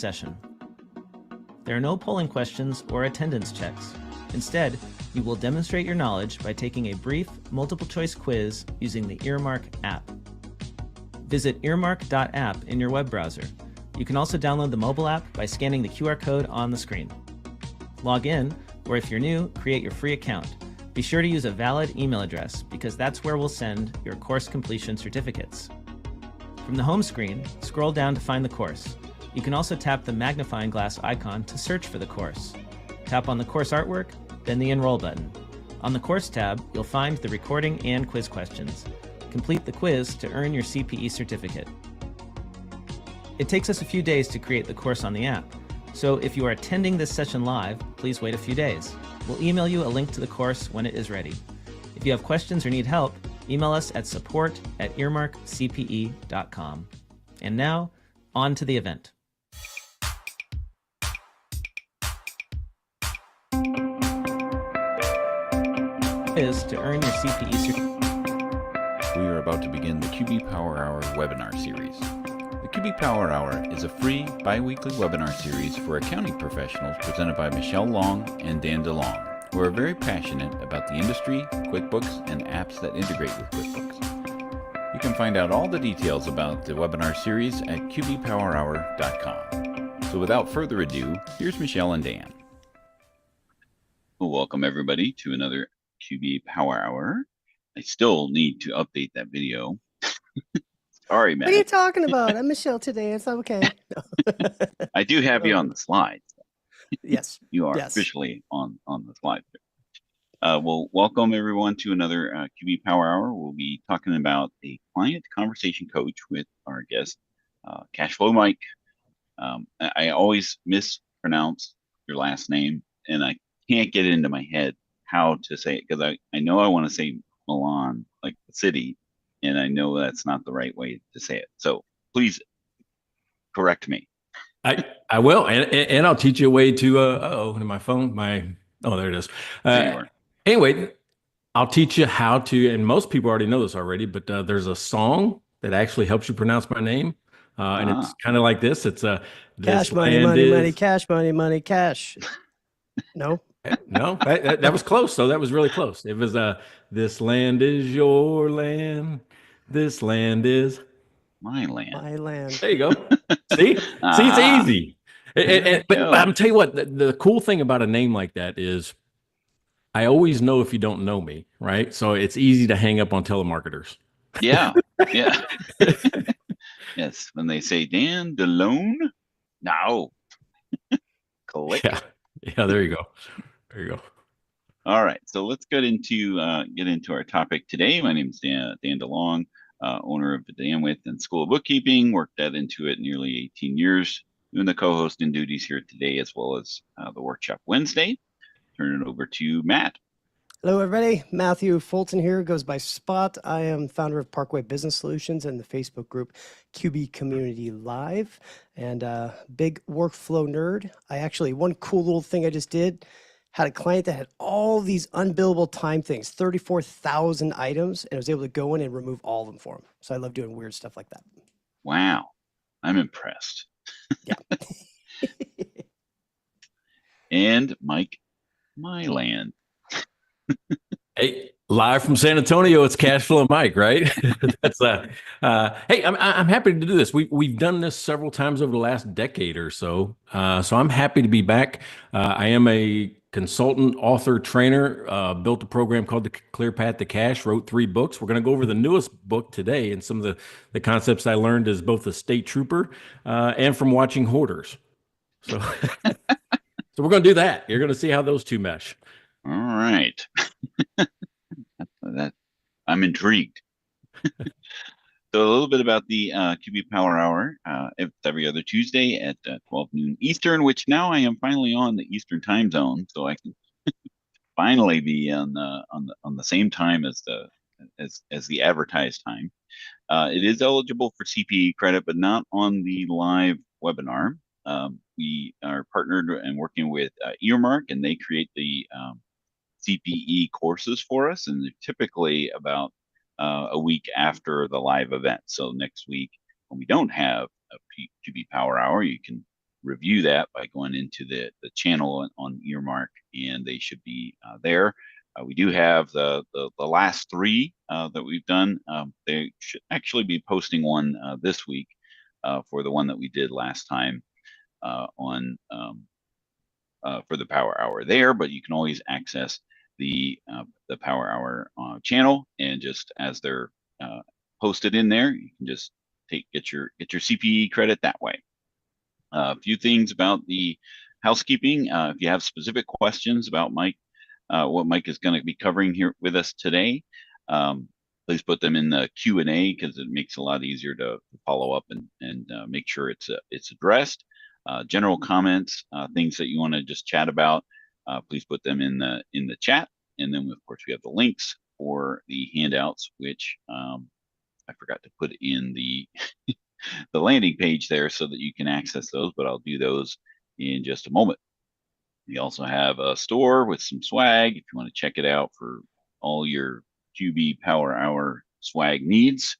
session. There are no polling questions or attendance checks. Instead, you will demonstrate your knowledge by taking a brief multiple-choice quiz using the Earmark app. Visit earmark.app in your web browser. You can also download the mobile app by scanning the QR code on the screen. Log in, or if you're new, create your free account. Be sure to use a valid email address because that's where we'll send your course completion certificates. From the home screen, scroll down to find the course. You can also tap the magnifying glass icon to search for the course. Tap on the course artwork, then the Enroll button. On the Course tab, you'll find the recording and quiz questions. Complete the quiz to earn your CPE certificate. It takes us a few days to create the course on the app, so if you are attending this session live, please wait a few days. We'll email you a link to the course when it is ready. If you have questions or need help, email us at support@earmarkcpe.com. And now, on to the event. Is to earn your CPE certificate. We are about to begin the QB Power Hour webinar series. The QB Power Hour is a free bi-weekly webinar series for accounting professionals presented by Michelle Long and Dan DeLong, who are very passionate about the industry, QuickBooks, and apps that integrate with QuickBooks. You can find out all the details about the webinar series at qbpowerhour.com. So without further ado, here's Michelle and Dan. Well, welcome everybody to another QB Power Hour. I still need to update that video. Sorry, man. What are you talking about? I'm Michelle today. It's okay. No. I do have you on the slides. Yes. You are officially on the slide. Well, welcome everyone to another QB Power Hour. We'll be talking about a client conversation coach with our guest, Cashflow Mike. I always mispronounce your last name, and I can't get it into my head how to say it because I know I want to say Milan, like the city, and I know that's not the right way to say it. So please correct me. I will, and I'll teach you a way to. My phone, there it is. Anyway, I'll teach you how to, and most people already know this already, but there's a song that actually helps you pronounce my name, and it's kind of like this. It's cash money, money, cash money, money, cash. No. No, that was close. So that was really close. It was this land is your land. This land is my land. My land. There you go. See, it's easy. But I'm tell you what, the cool thing about a name like that is I always know if you don't know me, right? So it's easy to hang up on telemarketers. Yeah. Yes. When they say Dan DeLong, no. Click. Yeah. There you go. All right, so let's get into our topic today. My name is Dan DeLong, owner of the Danwith and School of Bookkeeping. Worked at Intuit nearly 18 years, doing the co-hosting duties here today, as well as the workshop Wednesday. Turn it over to Matt. Hello, everybody. Matthew Fulton here, goes by Spot. I am founder of Parkway Business Solutions and the Facebook group QB Community Live, and big workflow nerd. One cool little thing I just did. Had a client that had all these unbillable time things, 34,000 items, and I was able to go in and remove all of them for him. So I love doing weird stuff like that. Wow. I'm impressed. Yeah. And Mike Milan. Hey, live from San Antonio, it's Cashflow Mike, right? That's hey, I'm happy to do this. We've done this several times over the last decade or so. So I'm happy to be back. I am a consultant, author, trainer, built a program called the Clear Path to Cash, wrote 3 books. We're going to go over the newest book today and some of the concepts I learned as both a state trooper and from watching Hoarders. So, so we're going to do that. You're going to see how those two mesh. All right. I'm intrigued. So a little bit about the QB Power Hour. It's every other Tuesday at 12 noon Eastern, which now I am finally on the Eastern time zone, so I can finally be on the same time as the advertised time. It is eligible for CPE credit, but not on the live webinar. We are partnered and working with Earmark, and they create the CPE courses for us, and they're typically about a week after the live event. So next week, when we don't have a QB Power Hour, you can review that by going into the channel on Earmark, and they should be there. We do have the last three that we've done. They should actually be posting one this week for the one that we did last time on for the Power Hour there. But you can always access the Power Hour channel, and just as they're posted in there, you can just get your CPE credit that way. A few things about the housekeeping. If you have specific questions about Mike, what Mike is going to be covering here with us today, please put them in the Q&A, because it makes it a lot easier to follow up and make sure it's addressed. General comments, things that you want to just chat about, please put them in the chat. And then of course we have the links for the handouts, which I forgot to put in the the landing page there so that you can access those, but I'll do those in just a moment. We also have a store with some swag if you want to check it out for all your QB Power Hour swag needs.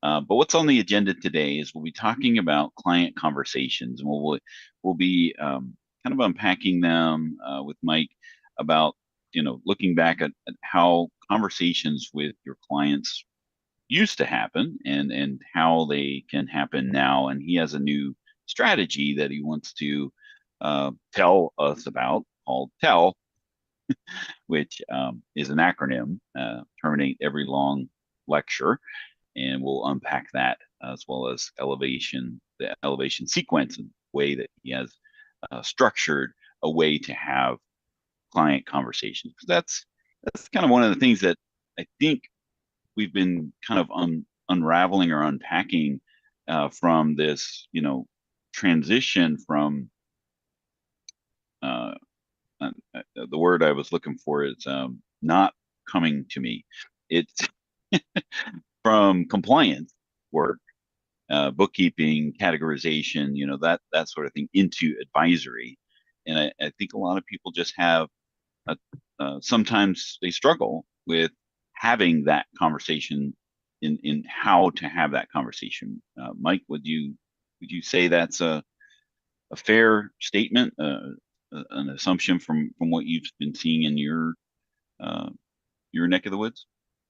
But what's on the agenda today is we'll be talking about client conversations, and we'll be kind of unpacking them with Mike about, looking back at how conversations with your clients used to happen and how they can happen now. And he has a new strategy that he wants to tell us about, called TELL, which is an acronym, terminate every long lecture. And we'll unpack that, as well as the elevation sequence, and the way that he has structured a way to have client conversations. That's kind of one of the things that I think we've been kind of unraveling or unpacking from this, transition from the word I was looking for is not coming to me. It's from compliance work, bookkeeping, categorization, that sort of thing, into advisory. And I think a lot of people just have sometimes they struggle with having that conversation in how to have that conversation. Mike, would you say that's a fair statement, an assumption from what you've been seeing in your neck of the woods?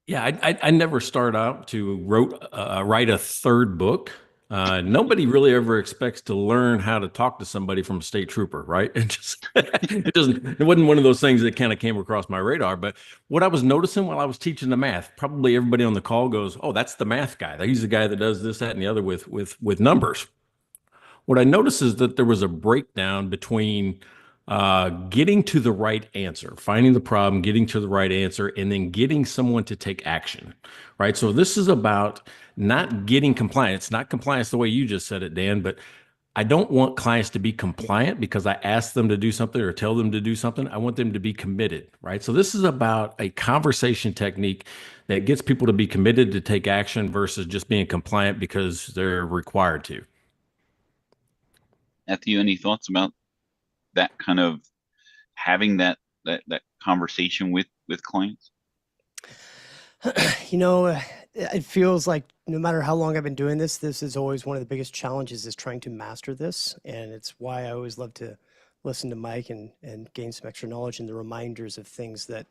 Yeah, I never start out to write a third book. Nobody really ever expects to learn how to talk to somebody from a state trooper, right? It wasn't one of those things that kind of came across my radar. But what I was noticing while I was teaching the math, probably everybody on the call goes, "Oh, that's the math guy. He's the guy that does this, that, and the other with numbers." What I noticed is that there was a breakdown between getting to the right answer, finding the problem, getting to the right answer, and then getting someone to take action, right? So this is about not getting compliance, not compliance the way you just said it, Dan, but I don't want clients to be compliant because I ask them to do something or tell them to do something. I want them to be committed, right? So this is about a conversation technique that gets people to be committed to take action versus just being compliant because they're required to. Matthew, any thoughts about that kind of having that conversation with clients? It feels like no matter how long I've been doing this is always one of the biggest challenges, is trying to master this. And it's why I always love to listen to Mike and gain some extra knowledge and the reminders of things that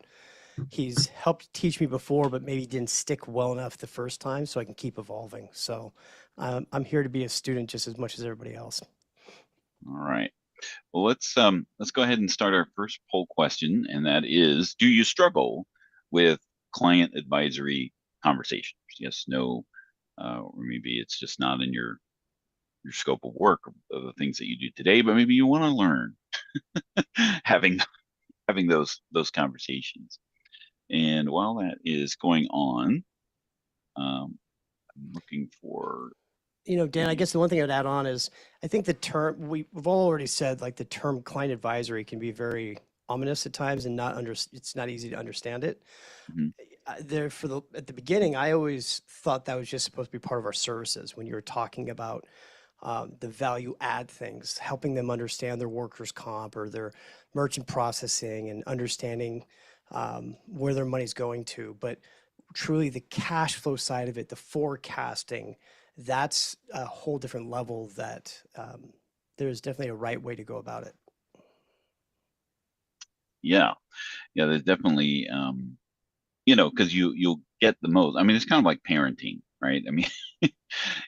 he's helped teach me before, but maybe didn't stick well enough the first time, so I can keep evolving. So I'm here to be a student just as much as everybody else. All right. Well, let's go ahead and start our first poll question, and that is: do you struggle with client advisory conversations? Yes, no, or maybe it's just not in your scope of work, of the things that you do today, but maybe you want to learn having those conversations. And while that is going on, I'm looking for. Dan, I guess the one thing I'd add on is I think the term we've all already said, like the term client advisory can be very ominous at times and it's not easy to understand it. Mm-hmm. At the beginning, I always thought that was just supposed to be part of our services when you were talking about the value add things, helping them understand their workers' comp or their merchant processing and understanding where their money's going to. But truly the cash flow side of it, the forecasting, that's a whole different level that there's definitely a right way to go about it. Yeah. Yeah. There's definitely, because you'll get the most. I mean, it's kind of like parenting, right? I mean,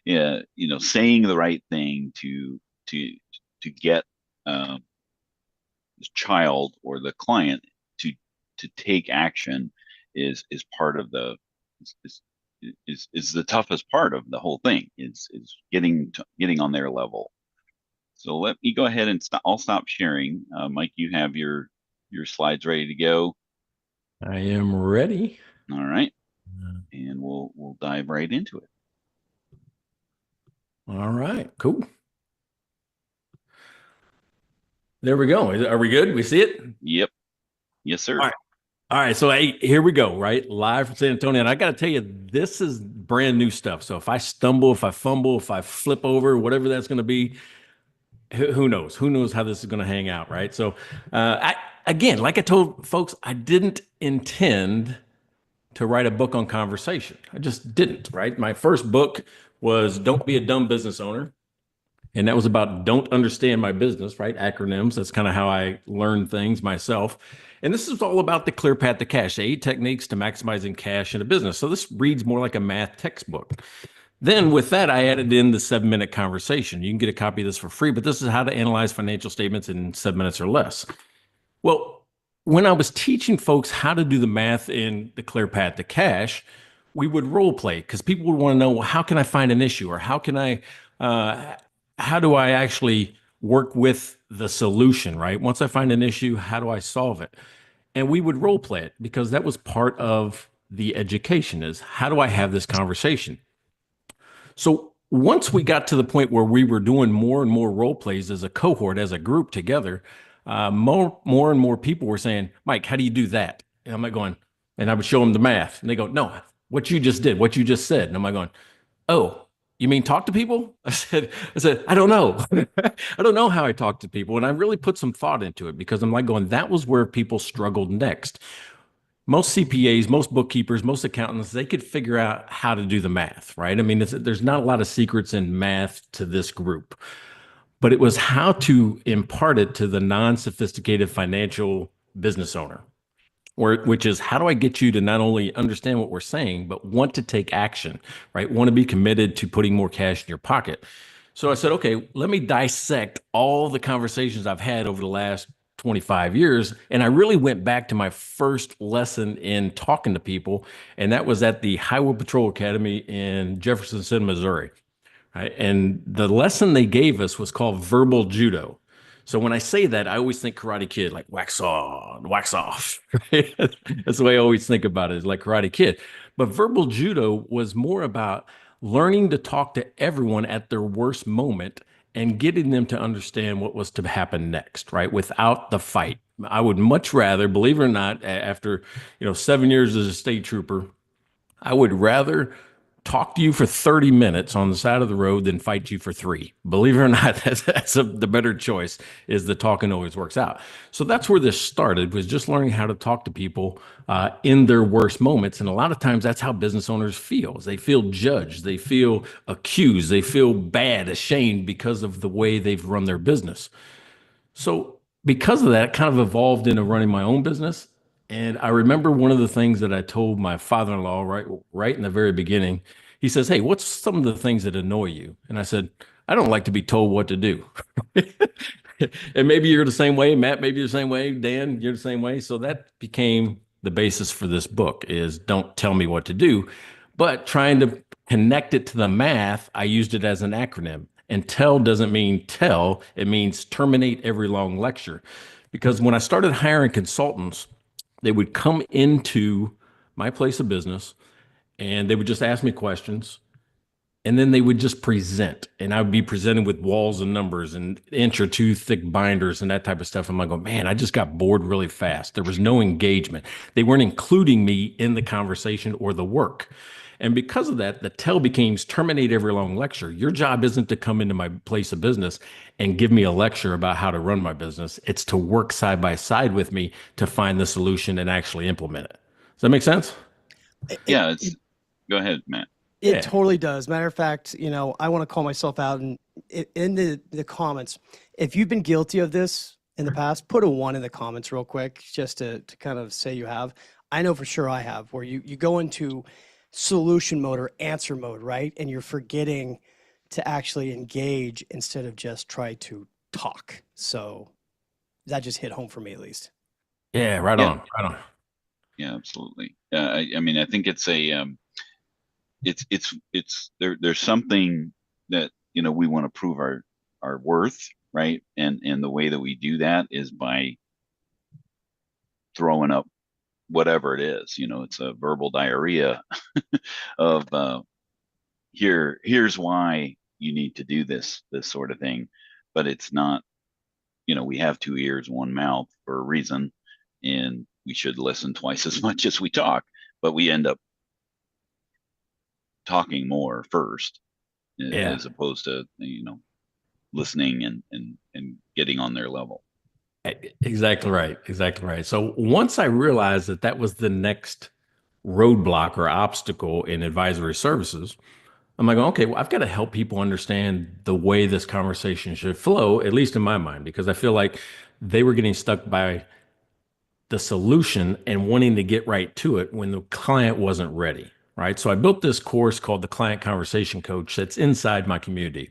yeah, saying the right thing to get the child or the client to take action is part of the is the toughest part of the whole thing. Is getting on their level. So let me go ahead and I'll stop sharing. Mike, you have your slides ready to go. I am ready. All right, and we'll dive right into it. All right, cool. There we go. Are we good? We see it? Yep. Yes, sir. All right. All right. So here we go, right? Live from San Antonio. And I got to tell you, this is brand new stuff. So if I stumble, if I fumble, if I flip over, whatever that's going to be, who knows? Who knows how this is going to hang out, right? So again, like I told folks, I didn't intend to write a book on conversation. I just didn't, right? My first book was Don't Be a Dumb Business Owner. And that was about don't understand my business, right? Acronyms. That's kind of how I learned things myself. And this is all about the clear path to cash, 8 techniques to maximizing cash in a business. So this reads more like a math textbook. Then with that, I added in the 7-minute conversation. You can get a copy of this for free, but this is how to analyze financial statements in 7 minutes or less. Well, when I was teaching folks how to do the math in the clear path to cash, we would role play because people would want to know, well, how can I find an issue, or how do I actually work with the solution, right? Once I find an issue, how do I solve it? And we would role play it because that was part of the education, is how do I have this conversation? So once we got to the point where we were doing more and more role plays as a cohort, as a group together, more and more people were saying, Mike, how do you do that? And I'm like going, and I would show them the math, and they go, no, what you just did, what you just said. And I'm like going, oh, you mean talk to people? I said, I don't know. I don't know how I talk to people. And I really put some thought into it because I'm like going, that was where people struggled next. Most CPAs, most bookkeepers, most accountants, they could figure out how to do the math, right? I mean, there's not a lot of secrets in math to this group, but it was how to impart it to the non-sophisticated financial business owner. Which is, how do I get you to not only understand what we're saying, but want to take action, right? Want to be committed to putting more cash in your pocket. So I said, okay, let me dissect all the conversations I've had over the last 25 years. And I really went back to my first lesson in talking to people. And that was at the Highway Patrol Academy in Jefferson City, Missouri. Right? And the lesson they gave us was called verbal judo. So when I say that, I always think Karate Kid, like wax on, wax off. Right? That's the way I always think about it, is like Karate Kid. But verbal judo was more about learning to talk to everyone at their worst moment and getting them to understand what was to happen next, right? Without the fight. I would much rather, believe it or not, after 7 years as a state trooper, I would rather talk to you for 30 minutes on the side of the road than fight you for 3. Believe it or not, that's the better choice, is the talking always works out. So that's where this started, was just learning how to talk to people in their worst moments. And a lot of times that's how business owners feel. They feel judged. They feel accused. They feel bad, ashamed because of the way they've run their business. So because of that, it kind of evolved into running my own business. And I remember one of the things that I told my father-in-law right in the very beginning. He says, hey, what's some of the things that annoy you? And I said, I don't like to be told what to do. And maybe you're the same way. Matt, maybe you're the same way. Dan, you're the same way. So that became the basis for this book, is don't tell me what to do. But trying to connect it to the math, I used it as an acronym. And tell doesn't mean tell. It means terminate every long lecture. Because when I started hiring consultants, they would come into my place of business and they would just ask me questions, and then they would just present, and I would be presented with walls and numbers and inch or two thick binders and that type of stuff. I'm like, oh man, I just got bored really fast. There was no engagement. They weren't including me in the conversation or the work. And because of that, the tell became terminate every long lecture. Your job isn't to come into my place of business and give me a lecture about how to run my business. It's to work side by side with me to find the solution and actually implement it. Does that make sense? Yeah. Go ahead, Matt. It totally does. Matter of fact, I want to call myself out, and in the comments, if you've been guilty of this in the past, put a 1 in the comments real quick, just to kind of say you have. I know for sure I have, where you go into solution mode or answer mode, right? And you're forgetting to actually engage instead of just try to talk. So that just hit home for me, at least. Yeah, right Yeah. on, right on. Yeah, absolutely. I mean, I think it's a there's something that, you know, we want to prove our worth, right? And the way that we do that is by throwing up whatever it is. You know, it's a verbal diarrhea of here's why you need to do this sort of thing. But it's not, you know, we have 2 ears, 1 mouth for a reason, and we should listen twice as much as we talk, but we end up talking more first, Yeah. as opposed to, you know, listening and getting on their level. Exactly right. Exactly right. So once I realized that that was the next roadblock or obstacle in advisory services, I'm like, okay, well, I've got to help people understand the way this conversation should flow, at least in my mind, because I feel like they were getting stuck by the solution and wanting to get right to it when the client wasn't ready. Right. So I built this course called the Client Conversation Coach that's inside my community.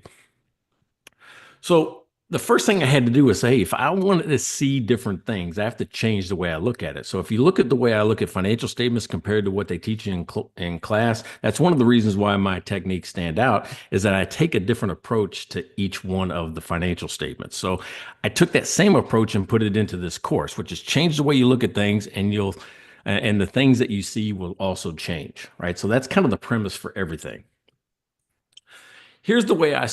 So the first thing I had to do was say, hey, if I wanted to see different things, I have to change the way I look at it. So if you look at the way I look at financial statements compared to what they teach you in class, that's one of the reasons why my techniques stand out, is that I take a different approach to each one of the financial statements. So I took that same approach and put it into this course, which is change the way you look at things, and the things that you see will also change, right? So that's kind of the premise for everything. Here's the way I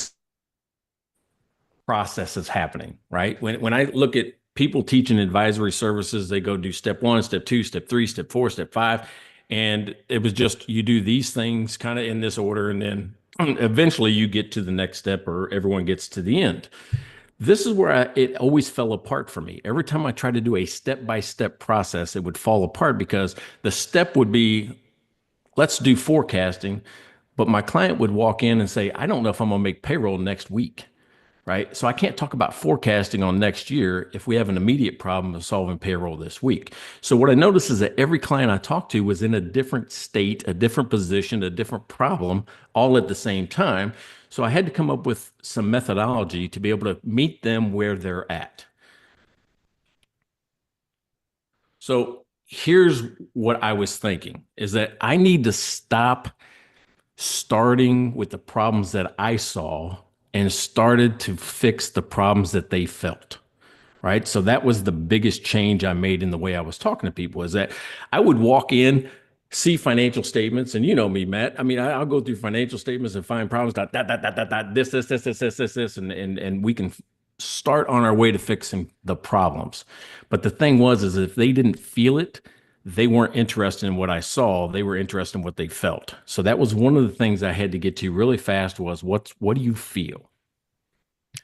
process is happening, right? When I look at people teaching advisory services, they go do step 1, step 2, step 3, step 4, step 5. And it was just, you do these things kind of in this order. And then eventually you get to the next step, or everyone gets to the end. This is where it always fell apart for me. Every time I tried to do a step-by-step process, it would fall apart, because the step would be, let's do forecasting. But my client would walk in and say, I don't know if I'm going to make payroll next week. Right. So I can't talk about forecasting on next year if we have an immediate problem of solving payroll this week. So what I noticed is that every client I talked to was in a different state, a different position, a different problem, all at the same time. So I had to come up with some methodology to be able to meet them where they're at. So here's what I was thinking, is that I need to stop starting with the problems that I saw and started to fix the problems that they felt. Right. So that was the biggest change I made in the way I was talking to people, is that I would walk in, see financial statements, and you know me, Matt. I mean, I'll go through financial statements and find problems, this, and we can start on our way to fixing the problems. But the thing was, is if they didn't feel it, they weren't interested in what I saw. They were interested in what they felt. So that was one of the things I had to get to really fast, was what do you feel?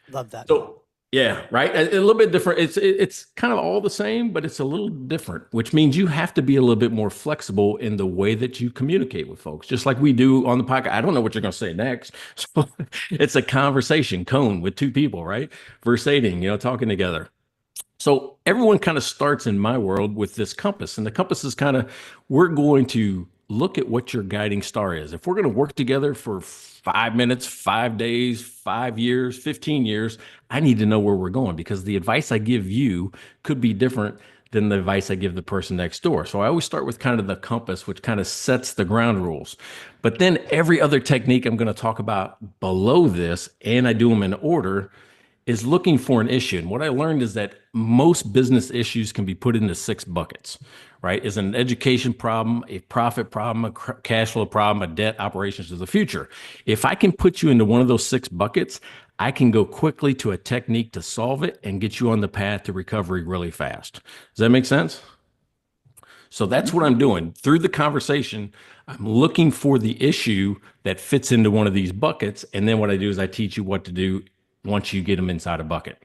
Love that. So yeah, right. A little bit different. It's kind of all the same, but it's a little different, which means you have to be a little bit more flexible in the way that you communicate with folks, just like we do on the podcast. I don't know what you're going to say next. So it's a conversation cone with 2 people, right? Versating, talking together. So everyone kind of starts in my world with this compass, and the compass is kind of, we're going to look at what your guiding star is. If we're going to work together for 5 minutes, 5 days, 5 years, 15 years, I need to know where we're going, because the advice I give you could be different than the advice I give the person next door. So I always start with kind of the compass, which kind of sets the ground rules. But then every other technique I'm going to talk about below this, and I do them in order, is looking for an issue. And what I learned is that most business issues can be put into 6 buckets, right? Is an education problem, a profit problem, a cash flow problem, a debt, operations to the future. If I can put you into one of those 6 buckets, I can go quickly to a technique to solve it and get you on the path to recovery really fast. Does that make sense? So that's what I'm doing. Through the conversation, I'm looking for the issue that fits into one of these buckets. And then what I do is I teach you what to do once you get them inside a bucket,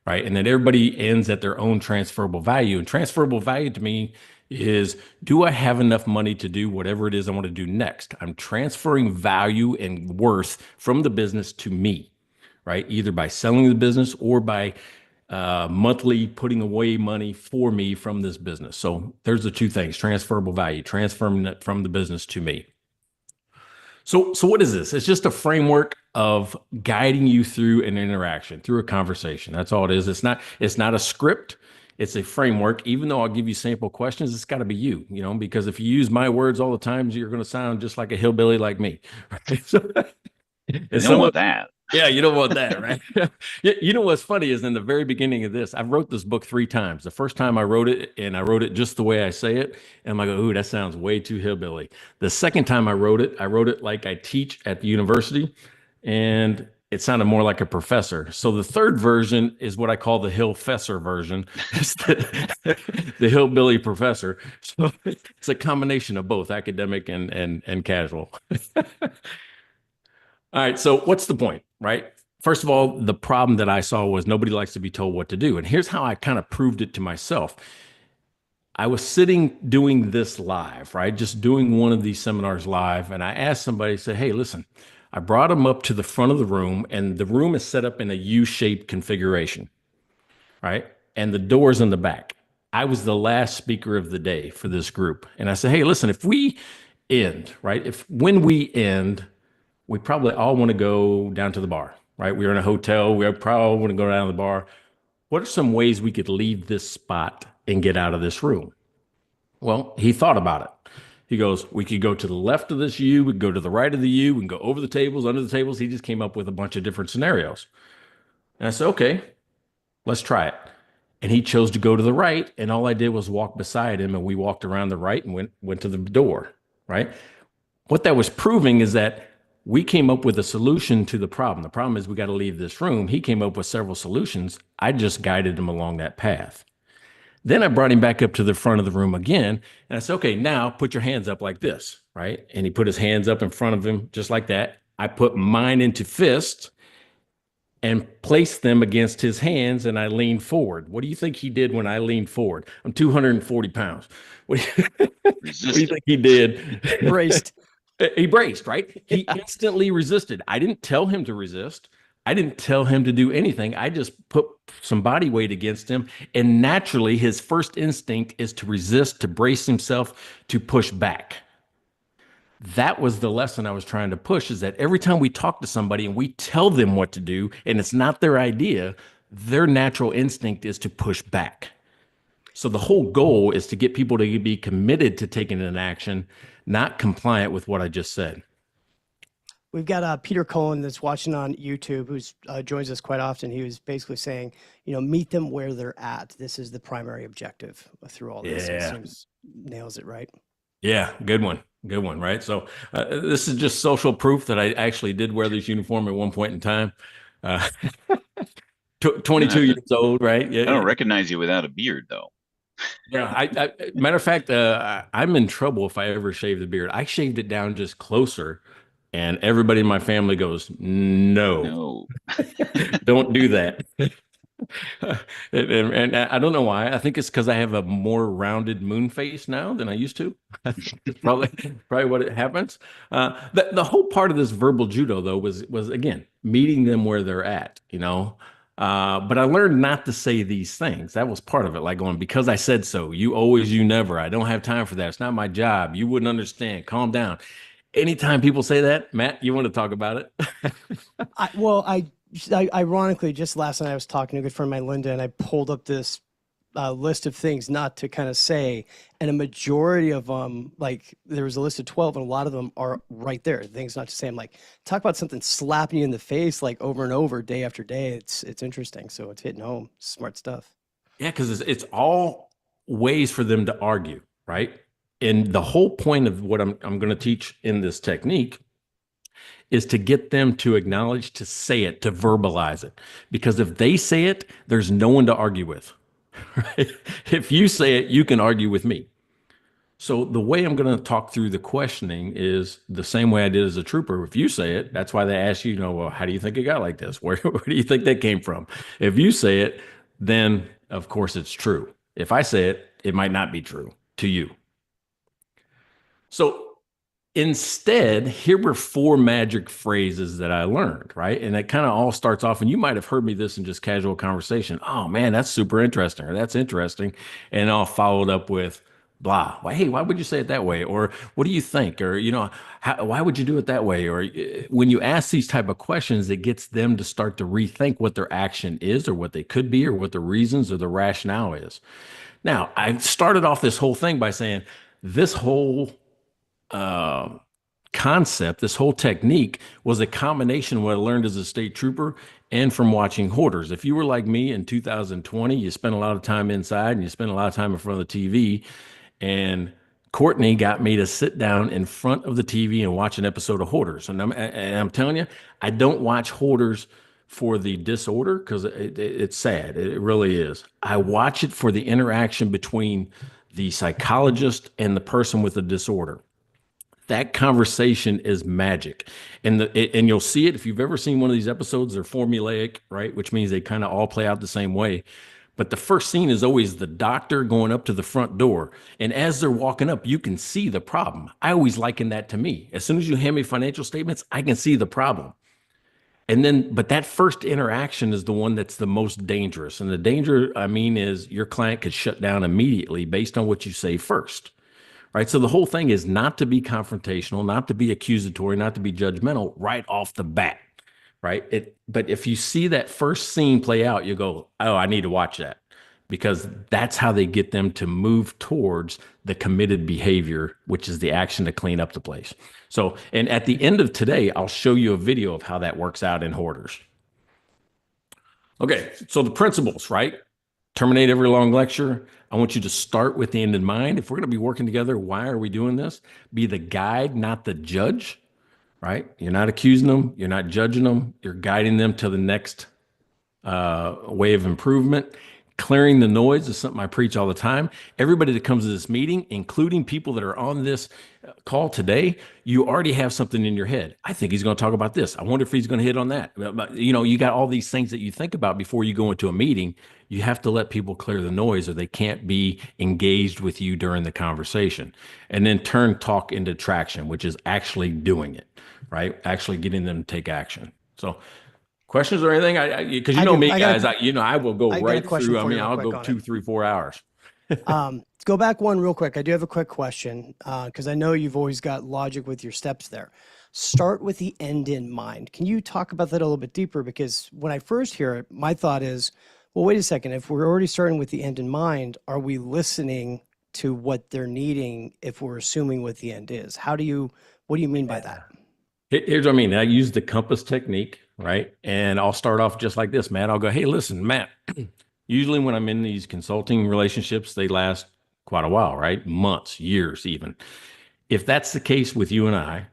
right? And then everybody ends at their own transferable value. And transferable value to me is, do I have enough money to do whatever it is I want to do next? I'm transferring value and worth from the business to me, right? Either by selling the business or by monthly putting away money for me from this business. So there's the two things: transferable value, transferring it from the business to me. So what is this? It's just a framework of guiding you through an interaction, through a conversation. That's all it is. It's not a script. It's a framework. Even though I'll give you sample questions, it's got to be you, because if you use my words all the time, you're going to sound just like a hillbilly like me. Right? So, You don't want that. yeah, you don't want that, right? You know what's funny is in the very beginning of this, I wrote this book 3 times. The first time I wrote it, and I wrote it just the way I say it, and I'm like, ooh, that sounds way too hillbilly. The second time I wrote it like I teach at the university, and it sounded more like a professor. So the third version is what I call the hillfessor version. It's the hillbilly professor. So it's a combination of both academic and casual. All right, so what's the point, right? First of all, the problem that I saw was nobody likes to be told what to do. And here's how I kind of proved it to myself. I was sitting doing this live, right? Just doing one of these seminars live. And I asked somebody, say, hey, listen, I brought them up to the front of the room, and the room is set up in a U-shaped configuration, right? And the door's in the back. I was the last speaker of the day for this group. And I said, hey, listen, if we end, right? When we end, we probably all want to go down to the bar, right? We're in a hotel. We probably want to go down to the bar. What are some ways we could leave this spot and get out of this room? Well, he thought about it. He goes, we could go to the left of this U, we could go to the right of the U, we can go over the tables, under the tables. He just came up with a bunch of different scenarios. And I said, okay, let's try it. And he chose to go to the right. And all I did was walk beside him, and we walked around the right and went to the door, right? What that was proving is that we came up with a solution to the problem. The problem is we got to leave this room. He came up with several solutions. I just guided him along that path. Then I brought him back up to the front of the room again. And I said, okay, now put your hands up like this, right? And he put his hands up in front of him just like that. I put mine into fists and placed them against his hands, and I leaned forward. What do you think he did when I leaned forward? I'm 240 pounds. What do you think he did? Braced. He braced, right? He instantly resisted. I didn't tell him to resist. I didn't tell him to do anything. I just put some body weight against him. And naturally, his first instinct is to resist, to brace himself, to push back. That was the lesson I was trying to push, is that every time we talk to somebody and we tell them what to do, and it's not their idea, their natural instinct is to push back. So the whole goal is to get people to be committed to taking an action, not compliant with what I just said. We've got Peter Cullen that's watching on YouTube, who's joins us quite often. He was basically saying, meet them where they're at. This is the primary objective through all this. Yeah. It seems nails it, right? Yeah, good one, right? So this is just social proof that I actually did wear this uniform at one point in time. 22 years old, right? Yeah, I don't recognize you without a beard, though. Yeah, matter of fact, I'm in trouble if I ever shave the beard. I shaved it down just closer, and everybody in my family goes, no. Don't do that. and I don't know why. I think it's because I have a more rounded moon face now than I used to. It's probably what it happens. The whole part of this verbal judo, though, was again meeting them where they're at. But I learned not to say these things. That was part of it, like going, because I said so. You always, you never. I don't have time for that. It's not my job. You wouldn't understand. Calm down. Anytime people say that, Matt, you want to talk about it? Ironically, just last night I was talking to a good friend of mine, Linda, and I pulled up this list of things not to kind of say, and a majority of them, like there was a list of 12, and a lot of them are right there. Things not to say. I'm like, talk about something slapping you in the face like over and over, day after day. It's interesting. So it's hitting home. Smart stuff. Yeah, because it's all ways for them to argue, right? And the whole point of what I'm going to teach in this technique is to get them to acknowledge, to say it, to verbalize it. Because if they say it, there's no one to argue with. Right? If you say it, you can argue with me. So the way I'm going to talk through the questioning is the same way I did as a trooper. If you say it, that's why they ask you, well, how do you think it got like this? Where do you think that came from? If you say it, then of course it's true. If I say it, it might not be true to you. So Instead, here were 4 magic phrases that I learned, right? And it kind of all starts off, and you might have heard me this in just casual conversation. Oh man, that's super interesting, or that's interesting. And I'll follow it up with blah. Why, hey, why would you say it that way? Or what do you think? Or, why would you do it that way? Or when you ask these type of questions, it gets them to start to rethink what their action is, or what they could be, or what the reasons or the rationale is. Now, I started off this whole thing by saying this whole concept, this whole technique was a combination of what I learned as a state trooper and from watching Hoarders. If you were like me in 2020, you spent a lot of time inside and you spent a lot of time in front of the TV. And Courtney got me to sit down in front of the TV and watch an episode of Hoarders. And I'm telling you, I don't watch Hoarders for the disorder because it's sad. It really is. I watch it for the interaction between the psychologist and the person with the disorder. That conversation is magic. And you'll see it if you've ever seen one of these episodes. They're formulaic, right? Which means they kind of all play out the same way. But the first scene is always the doctor going up to the front door. And as they're walking up, you can see the problem. I always liken that to me. As soon as you hand me financial statements, I can see the problem. And then, but that first interaction is the one that's the most dangerous. And the danger, I mean, is your client could shut down immediately based on what you say first. Right. So the whole thing is not to be confrontational, not to be accusatory, not to be judgmental right off the bat. Right. But if you see that first scene play out, you go, oh, I need to watch that, because that's how they get them to move towards the committed behavior, which is the action to clean up the place. So, and at the end of today, I'll show you a video of how that works out in Hoarders. Okay. So the principles, right? Terminate every long lecture. I want you to start with the end in mind. If we're going to be working together, why are we doing this? Be the guide, not the judge, right? You're not accusing them. You're not judging them. You're guiding them to the next way of improvement. Clearing the noise is something I preach all the time. Everybody that comes to this meeting, including people that are on this call today, you already have something in your head. I think he's going to talk about this. I wonder if he's going to hit on that. But, you got all these things that you think about before you go into a meeting. You have to let people clear the noise, or they can't be engaged with you during the conversation. And then turn talk into traction, which is actually doing it, right? Actually getting them to take action. So questions or anything? Because me, guys, I will go right through. I mean, I'll go 2, 3, 4 hours. Let's go back one real quick. I do have a quick question because I know you've always got logic with your steps there. Start with the end in mind. Can you talk about that a little bit deeper? Because when I first hear it, my thought is, well, wait a second. If we're already starting with the end in mind, are we listening to what they're needing if we're assuming what the end is? What do you mean by that? Here's what I mean. I use the compass technique, right? And I'll start off just like this, Matt. I'll go, hey, listen, Matt, usually when I'm in these consulting relationships, they last quite a while, right? Months, years, even. If that's the case with you and I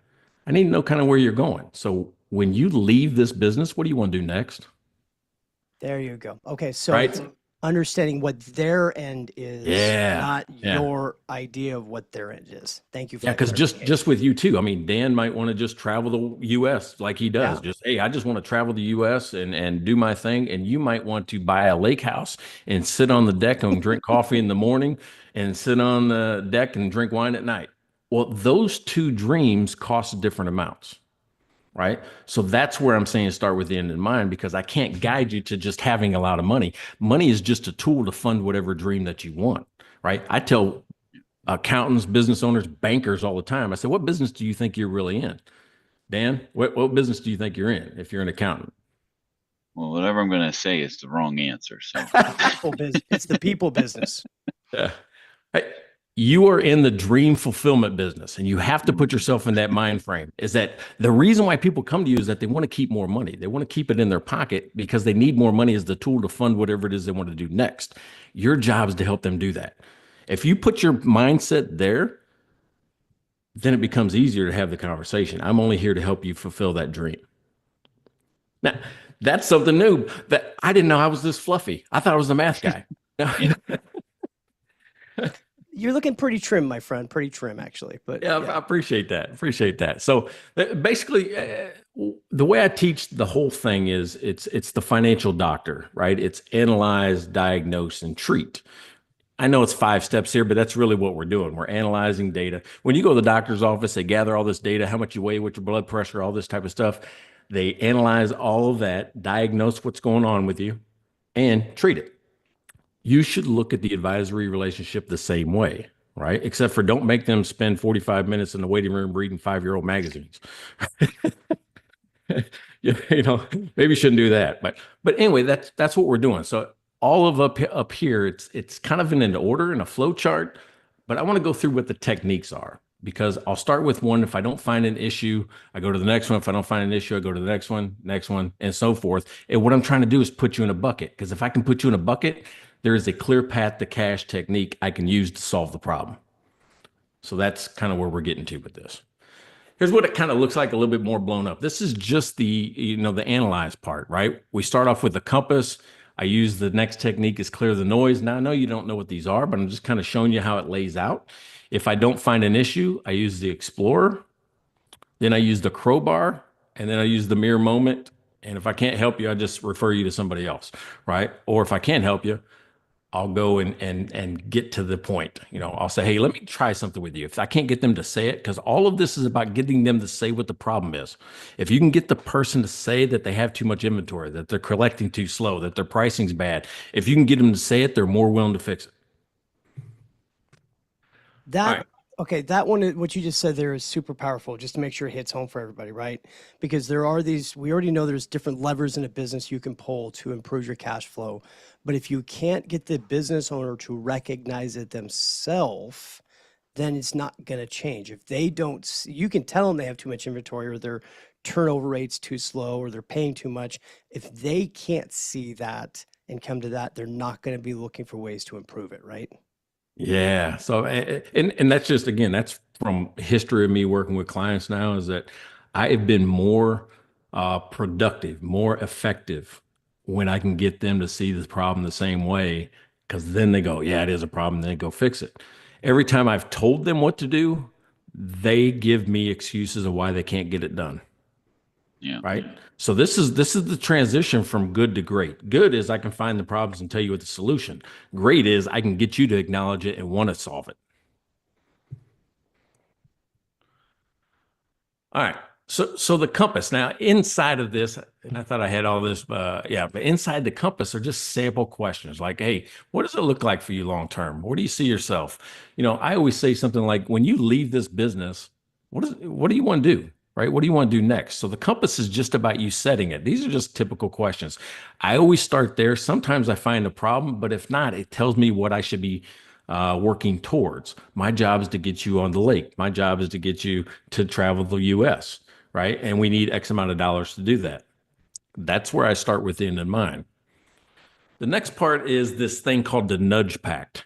need to know kind of where you're going. So when you leave this business, what do you want to do next? There you go. Okay. So it's understanding what their end is, not your idea of what their end is. Thank you for that. Because just with you too. I mean, Dan might want to just travel the US like he does. Just, hey, I just want to travel the US and do my thing. And you might want to buy a lake house and sit on the deck and drink coffee in the morning and sit on the deck and drink wine at night. Well, those two dreams cost different amounts. Right. So that's where I'm saying start with the end in mind, because I can't guide you to just having a lot of money. Money is just a tool to fund whatever dream that you want. Right. I tell accountants, business owners, bankers all the time. I say, what business do you think you're really in? Dan, what business do you think you're in if you're an accountant? Well, whatever I'm going to say is the wrong answer. So it's the people business. Yeah. Hey, you are in the dream fulfillment business, and you have to put yourself in that mind frame. Is that the reason why people come to you is that they want to keep more money. They want to keep it in their pocket because they need more money as the tool to fund whatever it is they want to do next. Your job is to help them do that. If you put your mindset there, then it becomes easier to have the conversation. I'm only here to help you fulfill that dream. Now, that's something new that I didn't know I was this fluffy. I thought I was a math guy. You're looking pretty trim, my friend. Pretty trim, actually. But yeah, I appreciate that. So basically, the way I teach the whole thing is it's the financial doctor, right? It's analyze, diagnose, and treat. I know it's 5 steps here, but that's really what we're doing. We're analyzing data. When you go to the doctor's office, they gather all this data, how much you weigh, what's your blood pressure, all this type of stuff. They analyze all of that, diagnose what's going on with you, and treat it. You should look at the advisory relationship the same way, right? Except for don't make them spend 45 minutes in the waiting room reading 5-year-old magazines. You know, maybe you shouldn't do that. But anyway, that's what we're doing. So all of up here, it's kind of in an order in a flow chart, but I want to go through what the techniques are because I'll start with one. If I don't find an issue, I go to the next one. If I don't find an issue, I go to the next one, and so forth. And what I'm trying to do is put you in a bucket, because if I can put you in a bucket, there is a clear path to cash technique I can use to solve the problem. So that's kind of where we're getting to with this. Here's what it kind of looks like a little bit more blown up. This is just the analyze part, right? We start off with the compass. I use the next technique is clear the noise. Now I know you don't know what these are, but I'm just kind of showing you how it lays out. If I don't find an issue, I use the explorer. Then I use the crowbar, and then I use the mirror moment. And if I can't help you, I just refer you to somebody else, right? Or if I can't help you, I'll go and get to the point. I'll say, hey, let me try something with you. If I can't get them to say it, because all of this is about getting them to say what the problem is. If you can get the person to say that they have too much inventory, that they're collecting too slow, that their pricing's bad, if you can get them to say it, they're more willing to fix it. Okay, that one, what you just said there is super powerful, just to make sure it hits home for everybody, right? Because there are we already know there's different levers in a business you can pull to improve your cash flow. But if you can't get the business owner to recognize it themselves, then it's not going to change. If they don't, you can tell them they have too much inventory, or their turnover rate's too slow, or they're paying too much. If they can't see that and come to that, they're not going to be looking for ways to improve it, right? Yeah. So, and that's just, again, that's from history of me working with clients now, is that I have been more productive, more effective when I can get them to see the problem the same way, because then they go, yeah, it is a problem. Then they go fix it. Every time I've told them what to do, they give me excuses of why they can't get it done. Yeah. Right. So this is the transition from good to great. Good is I can find the problems and tell you what the solution. Great is I can get you to acknowledge it and want to solve it. All right. So the compass, now inside of this, and I thought I had all this, but inside the compass are just sample questions like, hey, what does it look like for you long term? Where do you see yourself? I always say something like, when you leave this business, what do you want to do? Right? What do you want to do next? So the compass is just about you setting it. These are just typical questions. I always start there. Sometimes I find a problem, but if not, it tells me what I should be working towards. My job is to get you on the lake. My job is to get you to travel the US, right? And we need X amount of dollars to do that. That's where I start with the end in mind. The next part is this thing called the nudge pact.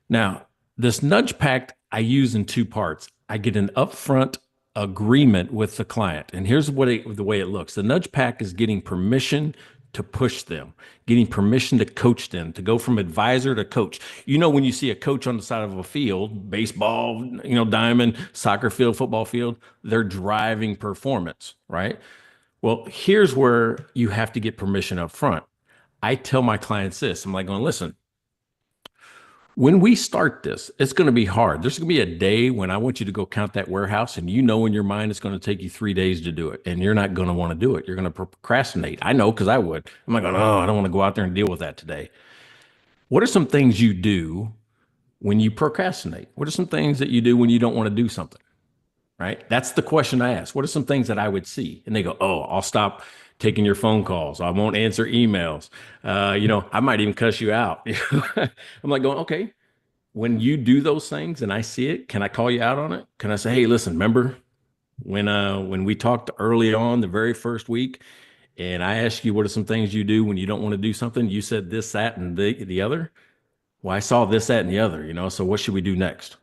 Now, this nudge pact I use in 2 parts. I get an upfront agreement with the client. And here's the way it looks. The nudge pack is getting permission to push them, getting permission to coach them, to go from advisor to coach. When you see a coach on the side of a field, baseball, diamond, soccer field, football field, they're driving performance, right? Well, here's where you have to get permission up front. I tell my clients this. I'm like, listen, when we start this, it's going to be hard. There's going to be a day when I want you to go count that warehouse, and in your mind it's going to take you 3 days to do it, and you're not going to want to do it. You're going to procrastinate. I know, because I would. I'm like, oh, I don't want to go out there and deal with that today. What are some things you do when you procrastinate? What are some things that you do when you don't want to do something? Right? That's the question I ask. What are some things that I would see? And they go, oh, I'll stop taking your phone calls. I won't answer emails. I might even cuss you out. I'm like going, okay, when you do those things and I see it, can I call you out on it? Can I say, hey, listen, remember when we talked early on the very first week, and I asked you, what are some things you do when you don't want to do something? You said this, that, and the other. Well, I saw this, that, and the other, so what should we do next?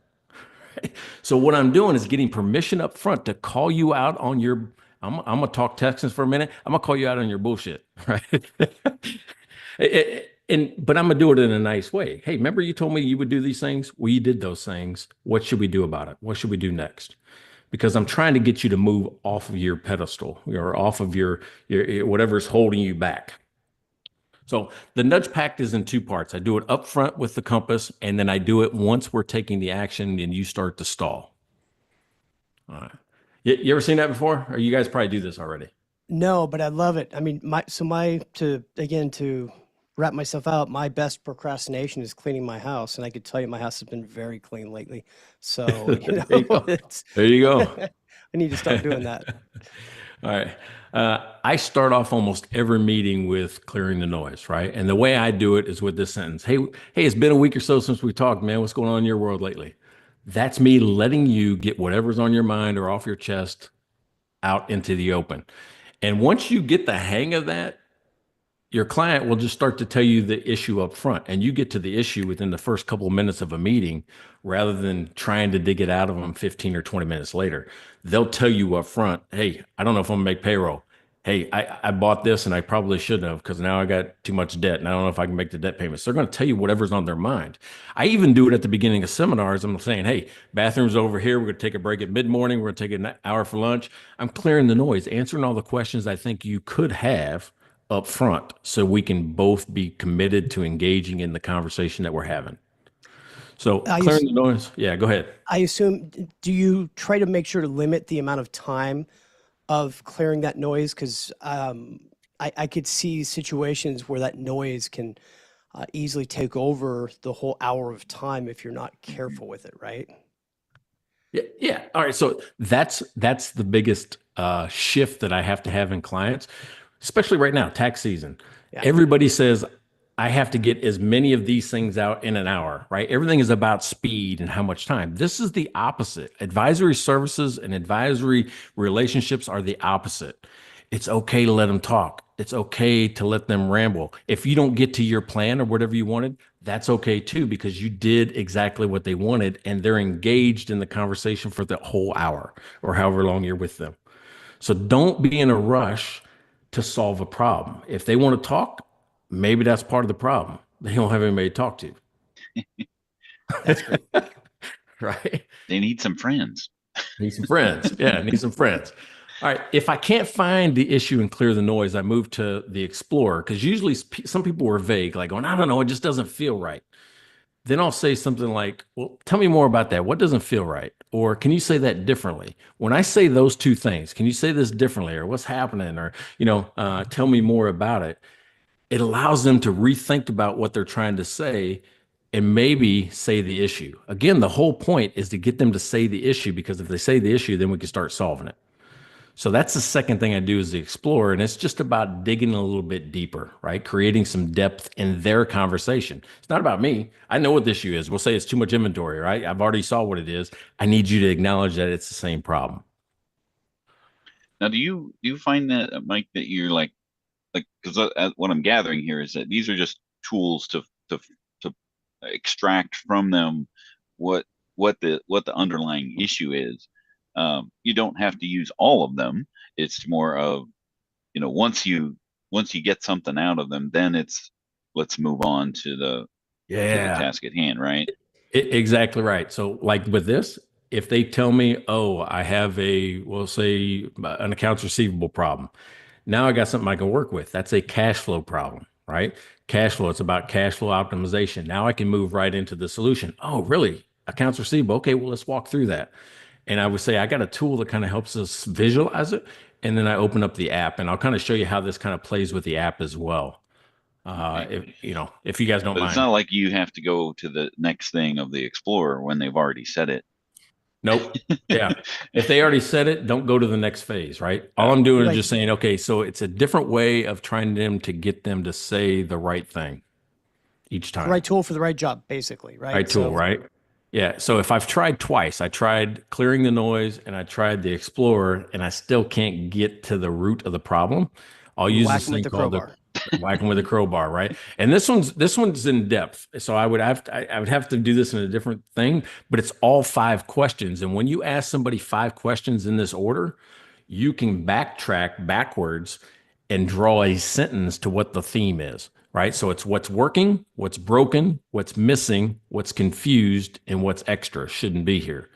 So what I'm doing is getting permission up front to call you out on your, I'm going to talk Texans for a minute. I'm going to call you out on your bullshit, right? But I'm going to do it in a nice way. Hey, remember you told me you would do these things? Well, you did those things. What should we do about it? What should we do next? Because I'm trying to get you to move off of your pedestal or off of your whatever's holding you back. So the nudge pact is in two parts. I do it up front with the compass, and then I do it once we're taking the action and you start to stall. All right. You ever seen that before? Or you guys probably do this already? No, but I love it. I mean, to wrap myself out, my best procrastination is cleaning my house, and I could tell you my house has been very clean lately. So, There you go. it's There you go. I need to start doing that. All right. I start off almost every meeting with clearing the noise, right? And the way I do it is with this sentence. Hey, it's been a week or so since we talked, man. What's going on in your world lately? That's me letting you get whatever's on your mind or off your chest out into the open. And once you get the hang of that, your client will just start to tell you the issue up front, and you get to the issue within the first couple of minutes of a meeting rather than trying to dig it out of them 15 or 20 minutes later. They'll tell you up front, hey, I don't know if I'm gonna make payroll. Hey, I bought this and I probably shouldn't have because now I got too much debt and I don't know if I can make the debt payments. They're going to tell you whatever's on their mind. I even do it at the beginning of seminars. I'm saying, hey, bathroom's over here. We're going to take a break at mid-morning. We're going to take an hour for lunch. I'm clearing the noise, answering all the questions I think you could have up front so we can both be committed to engaging in the conversation that we're having. So clearing the noise. Yeah, go ahead. I assume, do you try to make sure to limit the amount of time of clearing that noise? Because I could see situations where that noise can easily take over the whole hour of time if you're not careful with it, right? Yeah. All right. So that's the biggest shift that I have to have in clients, especially right now, tax season. Yeah. Everybody says, I have to get as many of these things out in an hour, right? Everything is about speed and how much time. This is the opposite. Advisory services and advisory relationships are the opposite. It's okay to let them talk. It's okay to let them ramble. If you don't get to your plan or whatever you wanted, that's okay too, because you did exactly what they wanted and they're engaged in the conversation for the whole hour or however long you're with them. So don't be in a rush to solve a problem. If they want to talk, maybe that's part of the problem. They don't have anybody to talk to. That's great. Right? They need some friends. Need some friends. Yeah, need some friends. All right. If I can't find the issue and clear the noise, I move to the Explorer, because usually some people were vague, like going, I don't know, it just doesn't feel right. Then I'll say something like, well, tell me more about that. What doesn't feel right? Or can you say that differently? When I say those two things, can you say this differently? Or what's happening? Or, tell me more about it. It allows them to rethink about what they're trying to say and maybe say the issue. Again, the whole point is to get them to say the issue, because if they say the issue, then we can start solving it. So that's the second thing I do is the Explorer, and it's just about digging a little bit deeper, right? Creating some depth in their conversation. It's not about me. I know what the issue is. We'll say it's too much inventory, right? I've already saw what it is. I need you to acknowledge that it's the same problem. Now, do you find that, Mike, that you're like, because what I'm gathering here is that these are just tools to extract from them what the underlying issue is. You don't have to use all of them. It's more of, once you get something out of them, then it's let's move on to the task at hand, right? Exactly right. So like with this, if they tell me, oh, I have we'll say an accounts receivable problem. Now I got something I can work with. That's a cash flow problem, right? Cash flow, it's about cash flow optimization. Now I can move right into the solution. Oh, really? Accounts receivable. Okay, well, let's walk through that. And I would say I got a tool that kind of helps us visualize it. And then I open up the app, and I'll kind of show you how this kind of plays with the app as well. If you guys don't mind. It's not like you have to go to the next thing of the Explorer when they've already said it. Nope. Yeah. If they already said it, don't go to the next phase, right? All I'm doing is just saying, okay, so it's a different way of trying to get them to say the right thing each time. The right tool for the right job, basically, right? Right tool, right? Yeah. So if I've tried twice, I tried clearing the noise and I tried the Explorer, and I still can't get to the root of the problem, I'll use this thing called whack them with a crowbar, right? And this one's in depth. So I would have to do this in a different thing, but it's all 5 questions. And when you ask somebody 5 questions in this order, you can backtrack backwards and draw a sentence to what the theme is, right? So it's what's working, what's broken, what's missing, what's confused, and what's extra shouldn't be here,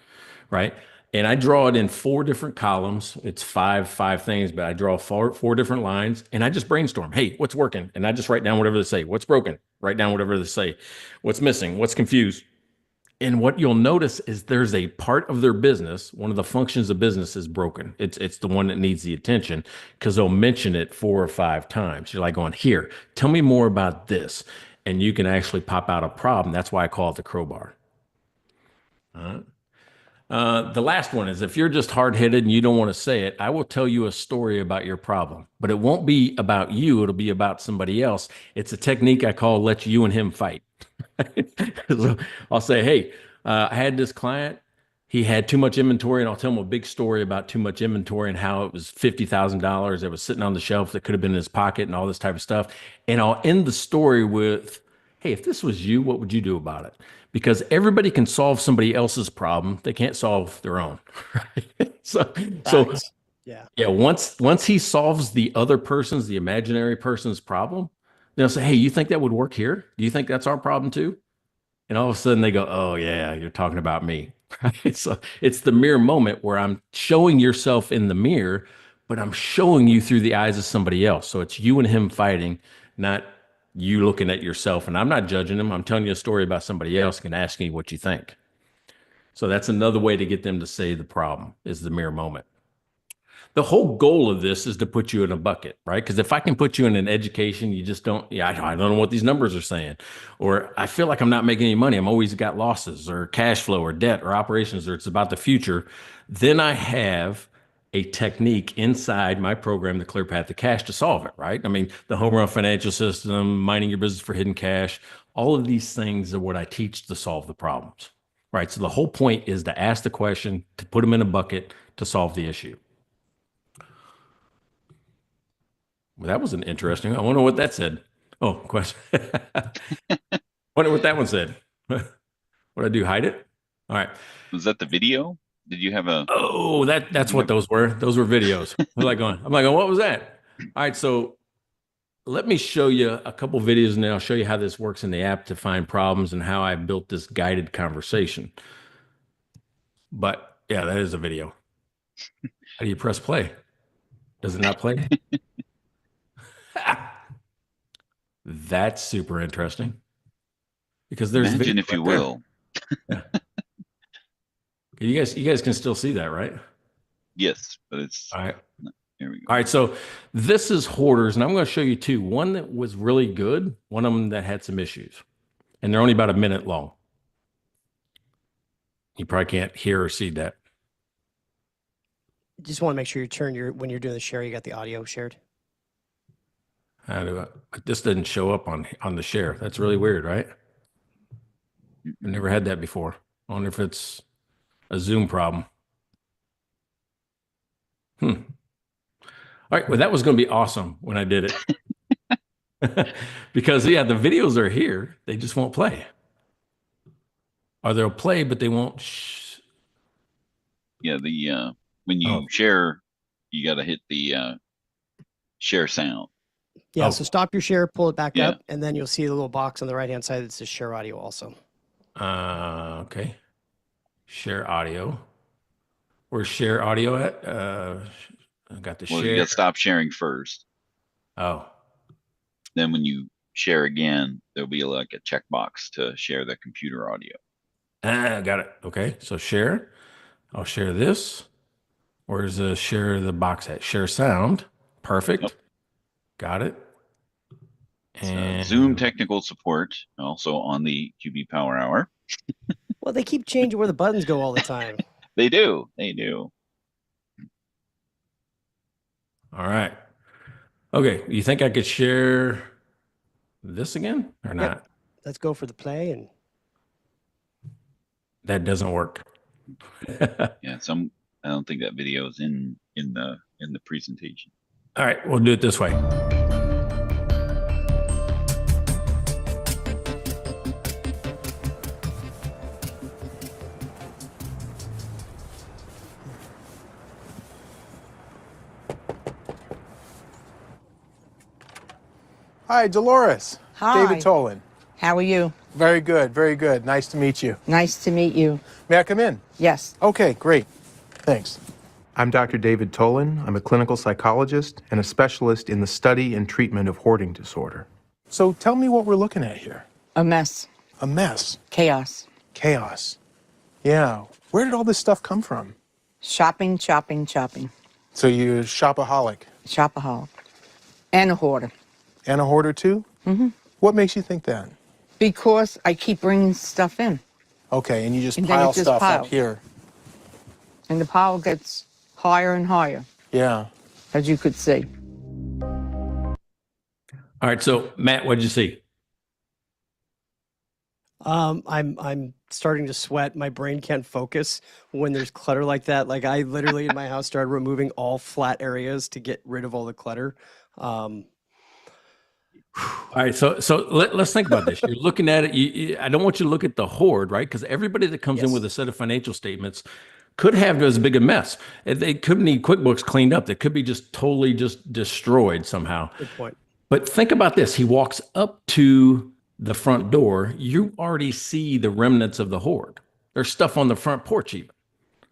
right? And I draw it in 4 different columns. It's five things, but I draw four different lines, and I just brainstorm. Hey, what's working? And I just write down whatever they say. What's broken? Write down whatever they say. What's missing? What's confused? And what you'll notice is there's a part of their business, one of the functions of business is broken. It's the one that needs the attention because they'll mention it 4 or 5 times. You're like going, here, tell me more about this. And you can actually pop out a problem. That's why I call it the crowbar. The last one is if you're just hard-headed and you don't want to say it, I will tell you a story about your problem, but it won't be about you. It'll be about somebody else. It's a technique I call let you and him fight. So I'll say, hey, I had this client. He had too much inventory, and I'll tell him a big story about too much inventory and how it was $50,000 that was sitting on the shelf that could have been in his pocket and all this type of stuff. And I'll end the story with, hey, if this was you, what would you do about it? Because everybody can solve somebody else's problem. They can't solve their own. Right? So yeah. Once he solves the other person's, the imaginary person's problem, they'll say, hey, you think that would work here? Do you think that's our problem too? And all of a sudden they go, oh yeah, you're talking about me. Right? So it's the mirror moment where I'm showing yourself in the mirror, but I'm showing you through the eyes of somebody else. So it's you and him fighting, not you looking at yourself. And I'm not judging him. I'm telling you a story about somebody else and asking you what you think. So that's another way to get them to say the problem is the mirror moment. The whole goal of this is to put you in a bucket, right? Because if I can put you in an education, you just don't, I don't know what these numbers are saying. Or I feel like I'm not making any money. I'm always got losses or cash flow or debt or operations, or it's about the future. Then I have a technique inside my program, the Clear Path to Cash, to solve it, right? I mean, the home run financial system, mining your business for hidden cash, all of these things are what I teach to solve the problems, right? So the whole point is to ask the question, to put them in a bucket to solve the issue. Well, that was an interesting. I wonder what that said. Oh, question. Wonder what that one said. What did I do? Hide it? All right. Was that the video? Did you have a? Oh, that's what those were. Those were videos. I'm like, what was that? All right. So let me show you a couple videos, and then I'll show you how this works in the app to find problems and how I built this guided conversation. But yeah, that is a video. How do you press play? Does it not play? That's super interesting because there's imagine if you will. Yeah. You guys can still see that, right? Yes, but it's all right. Here we go. All right, so this is hoarders, and I'm going to show you 2. One that was really good, one of them that had some issues, and they're only about a minute long. You probably can't hear or see that. Just want to make sure you turn when you're doing the share, you got the audio shared. How do this doesn't show up on the share. That's really weird, right? I've never had that before. I wonder if it's a Zoom problem. All right, well, that was going to be awesome when I did it. Because, yeah, the videos are here. They just won't play. Or they'll play, but they won't. Yeah, when you share, you got to hit the share sound. Yeah, so stop your share, pull it back up, and then you'll see the little box on the right-hand side that says share audio also. Okay. Share audio. Where's share audio at? I got the share. You got to stop sharing first. Oh. Then when you share again, there'll be like a checkbox to share the computer audio. Got it. Okay, so share. I'll share this. Where's the share the box at? Share sound. Perfect. Yep. Got it. And Zoom technical support also on the QB Power Hour. Well, they keep changing where the buttons go all the time. They do. All right. Okay. You think I could share this again or not? Yep. Let's go for the play. And that doesn't work. Yeah. I don't think that video is in the presentation. All right. We'll do it this way. Hi, Dolores. Hi. David Tolan. How are you? Very good, very good. Nice to meet you. Nice to meet you. May I come in? Yes. Okay, great. Thanks. I'm Dr. David Tolan. I'm a clinical psychologist and a specialist in the study and treatment of hoarding disorder. So tell me what we're looking at here. A mess. A mess. Chaos. Chaos. Yeah. Where did all this stuff come from? Shopping, shopping, shopping. So you're a shopaholic. Shopaholic. And a hoarder. And a hoarder too? Mm-hmm. What makes you think that? Because I keep bringing stuff in. Okay, and you just And then it pile just stuff piles. up here. And the pile gets higher and higher, Yeah. as you could see. All right. So Matt, what'd you see? I'm starting to sweat. My brain can't focus when there's clutter like that. Like I literally in my house started removing all flat areas to get rid of all the clutter. All right. So let's think about this. You're looking at it. I don't want you to look at the hoard, right? Because everybody that comes in Yes. with a set of financial statements could have as big a mess. They could need QuickBooks cleaned up. They could be just totally just destroyed somehow. Good point. But think about this. He walks up to the front door. You already see the remnants of the hoard. There's stuff on the front porch even.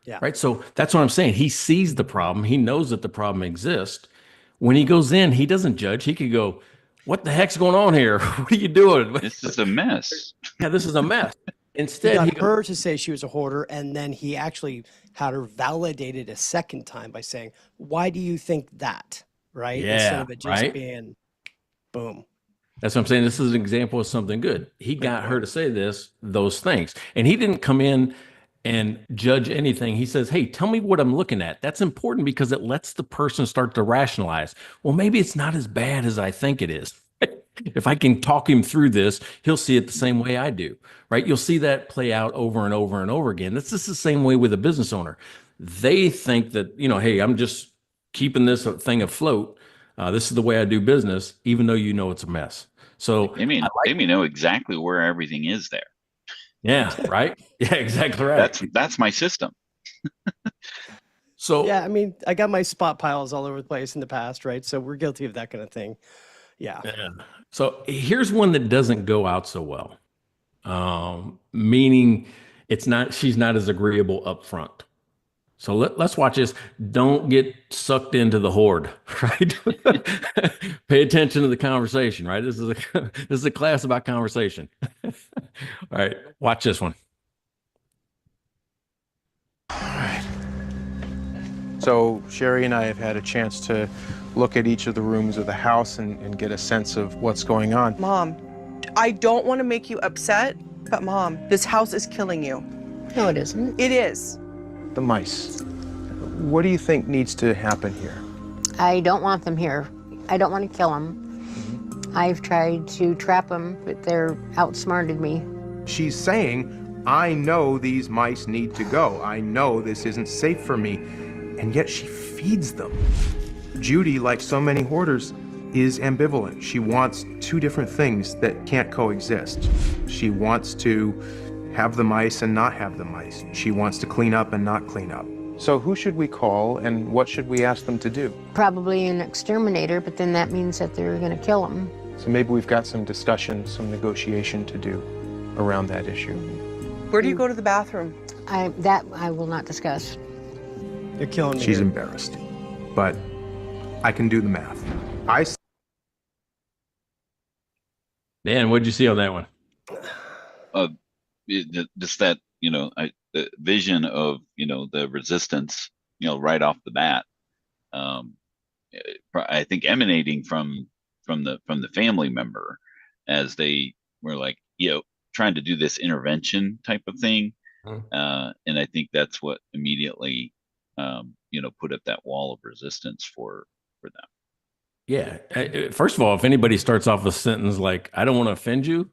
Yeah. Right. So that's what I'm saying. He sees the problem. He knows that the problem exists. When he goes in, he doesn't judge. He could go, what the heck's going on here? What are you doing? This is a mess. Yeah, this is a mess. He Instead, got he goes, her to say she was a hoarder, and then he actually had her validated a second time by saying, "Why do you think that?" Right? Instead Yeah, of it just right. being, boom. that's what I'm saying. This is an example of something good. He got her to say those things. And he didn't come in and judge anything. He says, hey, tell me what I'm looking at. That's important because it lets the person start to rationalize. Well, maybe it's not as bad as I think it is. If I can talk him through this, he'll see it the same way I do, right? You'll see that play out over and over and over again. That's just the same way with a business owner. They think that, hey, I'm just keeping this thing afloat. This is the way I do business, even though you know it's a mess. So They may know exactly where everything is there. yeah, right. Yeah, exactly right. That's my system. So Yeah, I mean, I got my spot piles all over the place in the past, right? So we're guilty of that kind of thing. Yeah. yeah. So here's one that doesn't go out so well. Meaning she's not as agreeable up front. So let's watch this. Don't get sucked into the hoard, right? Pay attention to the conversation, right? This is a class about conversation. All right, watch this one. So Sherry and I have had a chance to look at each of the rooms of the house and get a sense of what's going on. Mom, I don't want to make you upset, but Mom, this house is killing you. No, it isn't. It is. The mice. What do you think needs to happen here? I don't want them here. I don't want to kill them. I've tried to trap them, but they're outsmarted me. She's saying, I know these mice need to go. I know this isn't safe for me. And yet she feeds them. Judy, like so many hoarders, is ambivalent. She wants two different things that can't coexist. She wants to have the mice and not have the mice. She wants to clean up and not clean up. So who should we call and what should we ask them to do? Probably an exterminator, but then that means that they're going to kill them. So maybe we've got some discussion, some negotiation to do around that issue. Where do you go to the bathroom? That I will not discuss. You're killing me. She's here. embarrassed, but I can do the math. Dan, what'd you see on that one? Just that, the vision of, the resistance, right off the bat. I think emanating from the family member as they were like, trying to do this intervention type of thing. And I think that's what immediately, put up that wall of resistance for them. Yeah. First of all, if anybody starts off a sentence like, I don't want to offend you,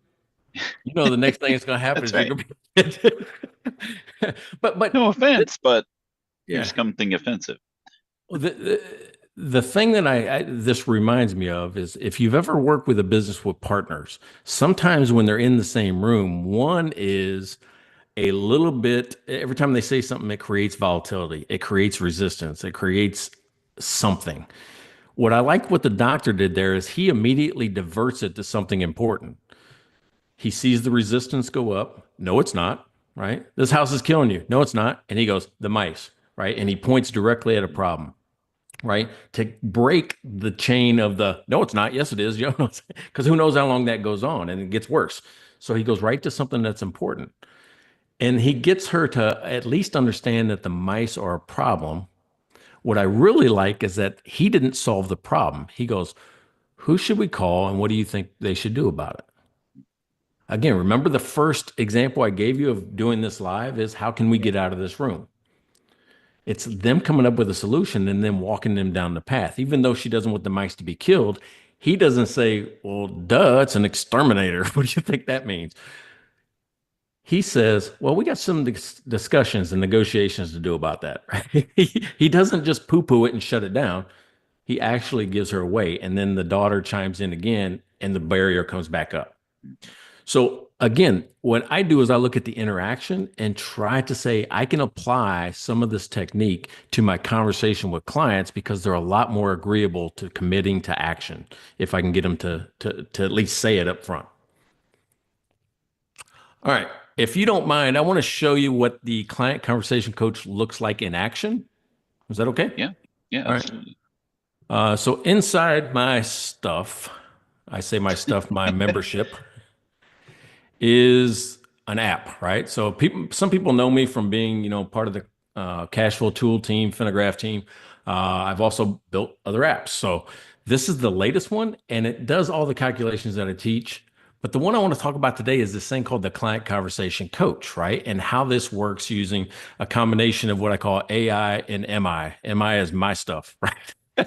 the next thing that's going to happen is That's you're going to be offended. but No offense, but yeah. here's something offensive. The thing that this reminds me of is if you've ever worked with a business with partners, sometimes when they're in the same room, one is a little bit, every time they say something, it creates volatility. It creates resistance. It creates something. What I like what the doctor did there is he immediately diverts it to something important. He sees the resistance go up. No, it's not, right? This house is killing you. No, it's not. And he goes, the mice. right? And he points directly at a problem, right? To break the chain of the, no, it's not. Yes, it is. Because who knows how long that goes on, and it gets worse. So he goes right to something that's important. And he gets her to at least understand that the mice are a problem. What I really like is that he didn't solve the problem. He goes, who should we call and what do you think they should do about it? Again, remember the first example I gave you of doing this live is how can we get out of this room? It's them coming up with a solution and then walking them down the path. Even though she doesn't want the mice to be killed, he doesn't say, well, duh, it's an exterminator. What do you think that means? He says, well, we got some discussions and negotiations to do about that. Right? He doesn't just poo-poo it and shut it down. He actually gives her away. And then the daughter chimes in again and the barrier comes back up. So again, what I do is I look at the interaction and try to say, I can apply some of this technique to my conversation with clients because they're a lot more agreeable to committing to action if I can get them to at least say it up front. All right. If you don't mind, I want to show you what the client conversation coach looks like in action. Is that okay? Yeah. Yeah, all absolutely. Right. So inside my stuff, I say my stuff, my membership is an app, right? So some people know me from being, part of the cash flow tool team, Finagraph team. I've also built other apps. So this is the latest one, and it does all the calculations that I teach. But the one I want to talk about today is this thing called the Client Conversation Coach, right? And how this works using a combination of what I call AI and MI. MI is my stuff, right?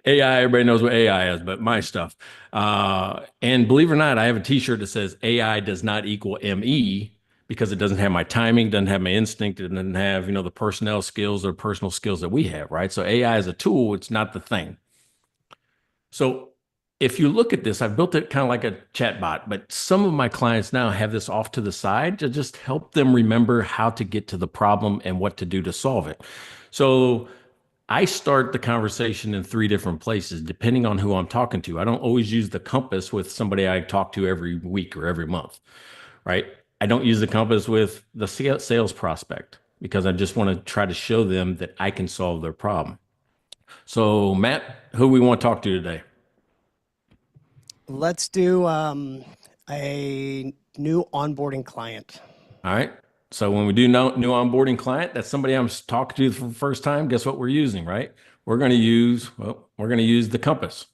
AI, everybody knows what AI is, but my stuff. And believe it or not, I have a t-shirt that says AI does not equal ME because it doesn't have my timing, doesn't have my instinct, it doesn't have, the personnel skills or personal skills that we have, right? So AI is a tool, it's not the thing. So if you look at this, I've built it kind of like a chat bot, but some of my clients now have this off to the side to just help them remember how to get to the problem and what to do to solve it. So I start the conversation in 3 different places, depending on who I'm talking to. I don't always use the compass with somebody I talk to every week or every month, right? I don't use the compass with the sales prospect because I just want to try to show them that I can solve their problem. So Matt, who we want to talk to today? Let's do a new onboarding client. All right. So when we do new onboarding client, that's somebody I'm talking to for the first time. Guess what we're using, right? We're going to use the compass.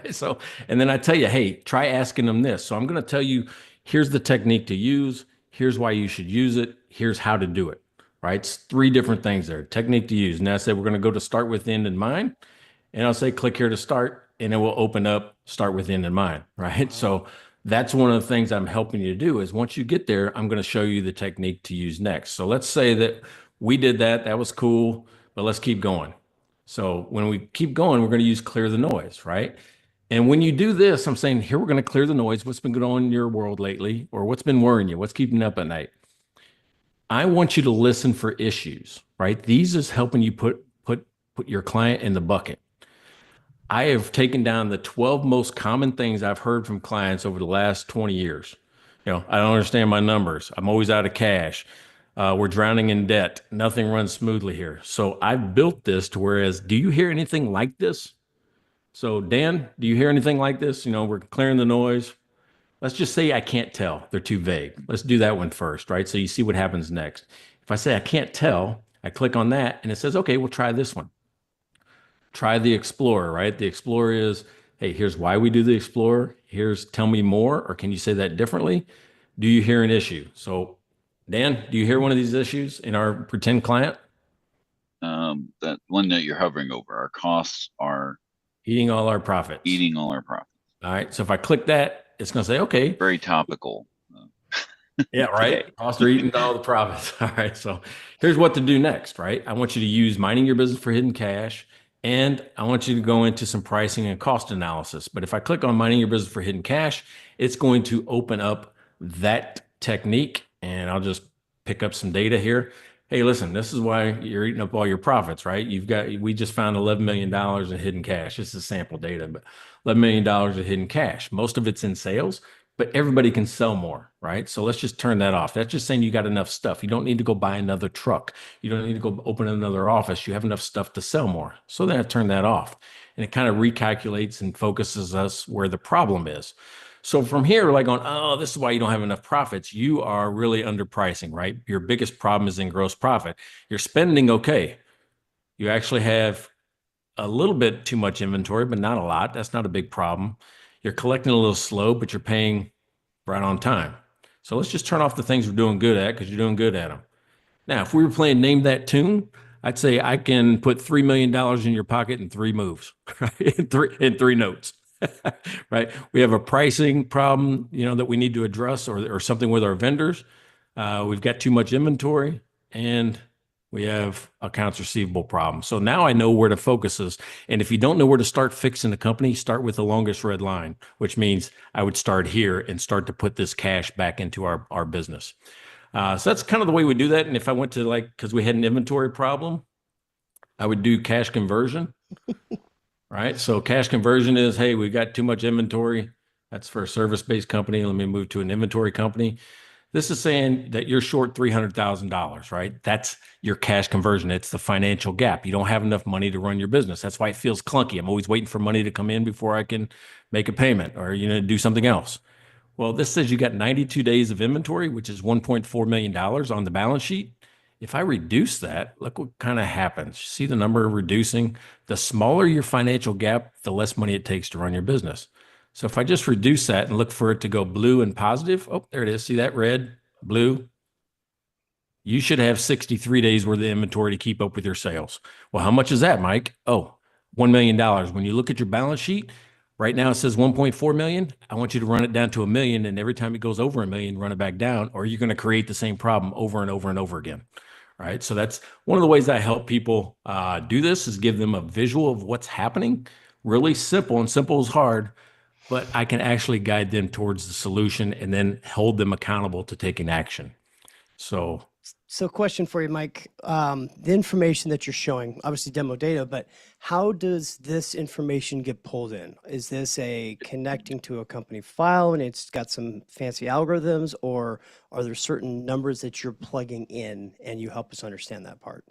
So, and then I tell you, hey, try asking them this. So I'm going to tell you, here's the technique to use. Here's why you should use it. Here's how to do it, right? It's 3 different things there. Technique to use. And I said, we're going to go to start with end in mind. And I'll say, click here to start. And it will open up start with end in mind, right? So that's one of the things I'm helping you to do is once you get there, I'm going to show you the technique to use next. So let's say that we did that. That was cool, but let's keep going. So when we keep going, we're going to use clear the noise, right? And when you do this, I'm saying, here, we're going to clear the noise. What's been going on in your world lately, or what's been worrying you? What's keeping you up at night? I want you to listen for issues, right? These is helping you put your client in the bucket. I have taken down the 12 most common things I've heard from clients over the last 20 years. I don't understand my numbers. I'm always out of cash. We're drowning in debt. Nothing runs smoothly here. So I've built this to whereas, do you hear anything like this? So Dan, do you hear anything like this? We're clearing the noise. Let's just say I can't tell. They're too vague. Let's do that one first, right? So you see what happens next. If I say I can't tell, I click on that and it says, okay, we'll try this one. Try the Explorer, right? The Explorer is, hey, here's why we do the Explorer. Here's tell me more, or can you say that differently? Do you hear an issue? So Dan, do you hear one of these issues in our pretend client? That one that you're hovering over, our costs are eating all our profits. Eating all our profits. All right. So if I click that, it's going to say, okay. Very topical. Yeah, right. Costs are eating all the profits. All right. So here's what to do next, right? I want you to use mining your business for hidden cash. And I want you to go into some pricing and cost analysis. But if I click on mining your business for hidden cash, it's going to open up that technique. And I'll just pick up some data here. Hey, listen, this is why you're eating up all your profits, right? We just found $11 million in hidden cash. This is sample data, but $11 million in hidden cash. Most of it's in sales, but everybody can sell more, right? So let's just turn that off. That's just saying you got enough stuff. You don't need to go buy another truck. You don't need to go open another office. You have enough stuff to sell more. So then I turn that off, and it kind of recalculates and focuses us where the problem is. So from here, we're like going, oh, this is why you don't have enough profits. You are really underpricing, right? Your biggest problem is in gross profit. You're spending okay. You actually have a little bit too much inventory, but not a lot. That's not a big problem. You're collecting a little slow, but you're paying right on time. So let's just turn off the things we're doing good at because you're doing good at them. Now, if we were playing Name That Tune, I'd say I can put $3 million in your pocket in 3 moves, right? in three notes, right? We have a pricing problem, that we need to address or something with our vendors. We've got too much inventory, and we have accounts receivable problem. So now I know where to focus is. And if you don't know where to start fixing the company, start with the longest red line, which means I would start here and start to put this cash back into our business. So that's kind of the way we do that. And if I went to because we had an inventory problem, I would do cash conversion, right? So cash conversion is, hey, we got too much inventory. That's for a service-based company. Let me move to an inventory company. This is saying that you're short $300,000, right? That's your cash conversion. It's the financial gap. You don't have enough money to run your business. That's why it feels clunky. I'm always waiting for money to come in before I can make a payment or, do something else. Well, this says you got 92 days of inventory, which is $1.4 million on the balance sheet. If I reduce that, look what kind of happens. See the number reducing? The smaller your financial gap, the less money it takes to run your business. So if I just reduce that and look for it to go blue and positive, oh, there it is. See that red, blue? You should have 63 days worth of inventory to keep up with your sales. Well, how much is that, Mike? Oh, $1 million. When you look at your balance sheet, right now it says 1.4 million. I want you to run it down to $1 million. And every time it goes over $1 million, run it back down, or you're going to create the same problem over and over and over again. Right. So that's one of the ways I help people do this is give them a visual of what's happening. Really simple, and simple is hard, but I can actually guide them towards the solution and then hold them accountable to taking action. So question for you, Mike. The information that you're showing, obviously demo data, but how does this information get pulled in? Is this a connecting to a company file and it's got some fancy algorithms, or are there certain numbers that you're plugging in and you help us understand that part?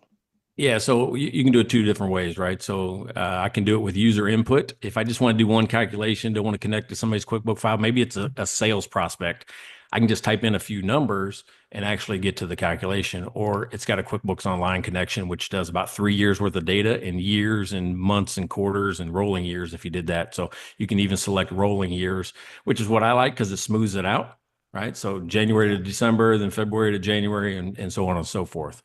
Yeah, so you can do it 2 different ways, right? So I can do it with user input. If I just want to do one calculation, don't want to connect to somebody's QuickBooks file, maybe it's a sales prospect. I can just type in a few numbers and actually get to the calculation. Or it's got a QuickBooks Online connection, which does about 3 years worth of data in years and months and quarters and rolling years if you did that. So you can even select rolling years, which is what I like because it smooths it out, right? So January to December, then February to January, and so on and so forth.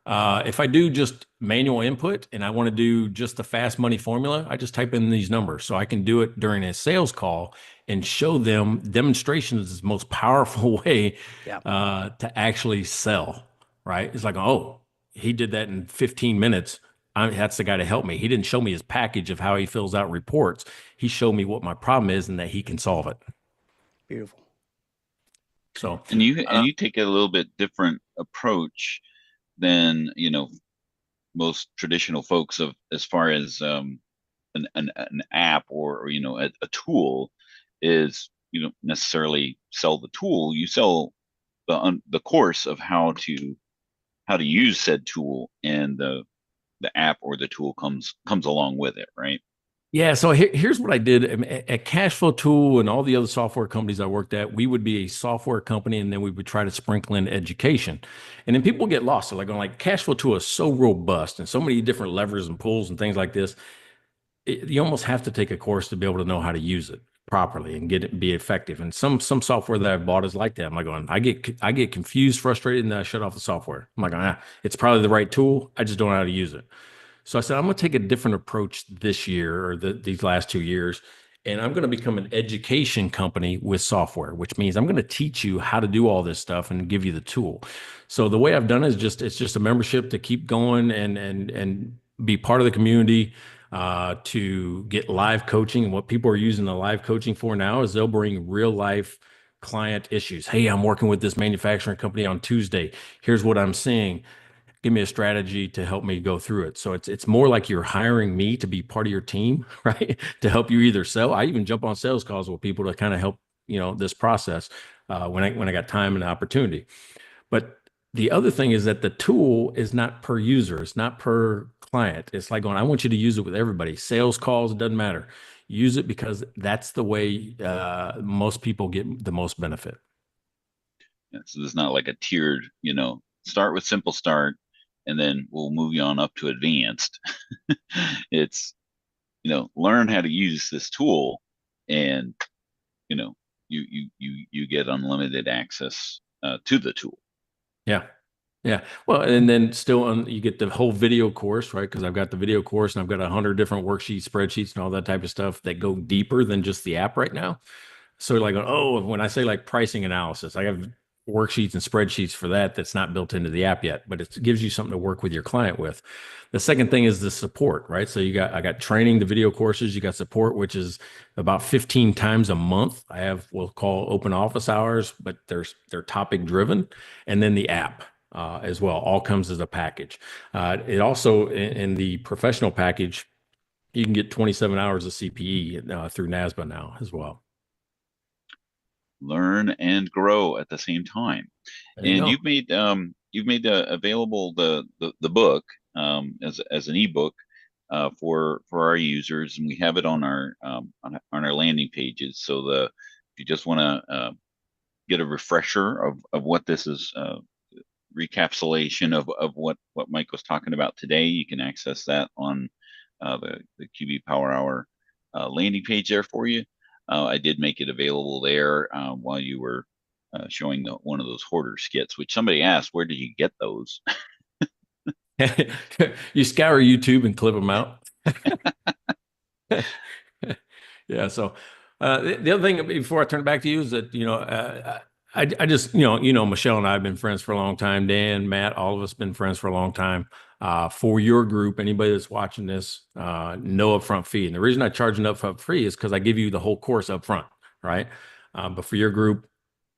If I do just manual input and I want to do just the fast money formula, I just type in these numbers. So I can do it during a sales call and show them demonstrations is the most powerful way to actually sell, right? It's like, oh, he did that in 15 minutes. That's the guy to help me. He didn't show me his package of how he fills out reports. He showed me what my problem is and that he can solve it. Beautiful. So, and you take a little bit different approach than most traditional folks of as far as an app or a tool is. You don't necessarily sell the tool, you sell the course of how to use said tool, and the app or the tool comes along with it, right? Yeah, so here's what I did at Cashflow Tool and all the other software companies I worked at. We would be a software company, and then we would try to sprinkle in education. And then people get lost. They're like, Cashflow Tool is so robust and so many different levers and pulls and things like this. You almost have to take a course to be able to know how to use it properly and get it be effective. And some software that I've bought is like that. I'm like going, I get confused, frustrated, and then I shut off the software. I'm like, it's probably the right tool. I just don't know how to use it. So I said, I'm going to take a different approach this year or these last 2 years, and I'm going to become an education company with software, which means I'm going to teach you how to do all this stuff and give you the tool. So the way I've done it is it's just a membership to keep going and be part of the community, to get live coaching. And what people are using the live coaching for now is they'll bring real life client issues. Hey, I'm working with this manufacturing company on Tuesday. Here's what I'm seeing. Give me a strategy to help me go through it. So it's more like you're hiring me to be part of your team, right? To help you either sell. I even jump on sales calls with people to kind of help, this process when I got time and opportunity. But the other thing is that the tool is not per user. It's not per client. It's like going, I want you to use it with everybody. Sales calls, it doesn't matter. Use it because that's the way most people get the most benefit. Yeah, so there's not like a tiered, start with simple start, and then we'll move you on up to advanced. It's, learn how to use this tool, and you get unlimited access to the tool. Yeah. Yeah. Well, and then still you get the whole video course, right? Because I've got the video course and I've got 100 different worksheets, spreadsheets, and all that type of stuff that go deeper than just the app right now. So like, oh, when I say like pricing analysis, I have worksheets and spreadsheets for that that's not built into the app yet, but it gives you something to work with your client with. The second thing is the support, right? So I got training, the video courses, you got support, which is about 15 times a month. I have what we'll call open office hours, but they're topic driven. And then the app as well, all comes as a package. It also, in the professional package, you can get 27 hours of CPE through NASBA now as well. Learn and grow at the same time. And you've made available the book as an ebook for our users, and we have it on our landing pages. So if you just want to get a refresher of what this is, recapitulation of what Mike was talking about today, you can access that on the QB Power Hour landing page there for you. I did make it available there while you were showing one of those hoarder skits, which somebody asked, where did you get those? You scour YouTube and clip them out. Yeah. So the other thing before I turn it back to you is that, I just, Michelle and I have been friends for a long time. Dan, Matt, all of us been friends for a long time. For your group, anybody that's watching this, no upfront fee. And the reason I charge an upfront fee is because I give you the whole course upfront, right? But for your group,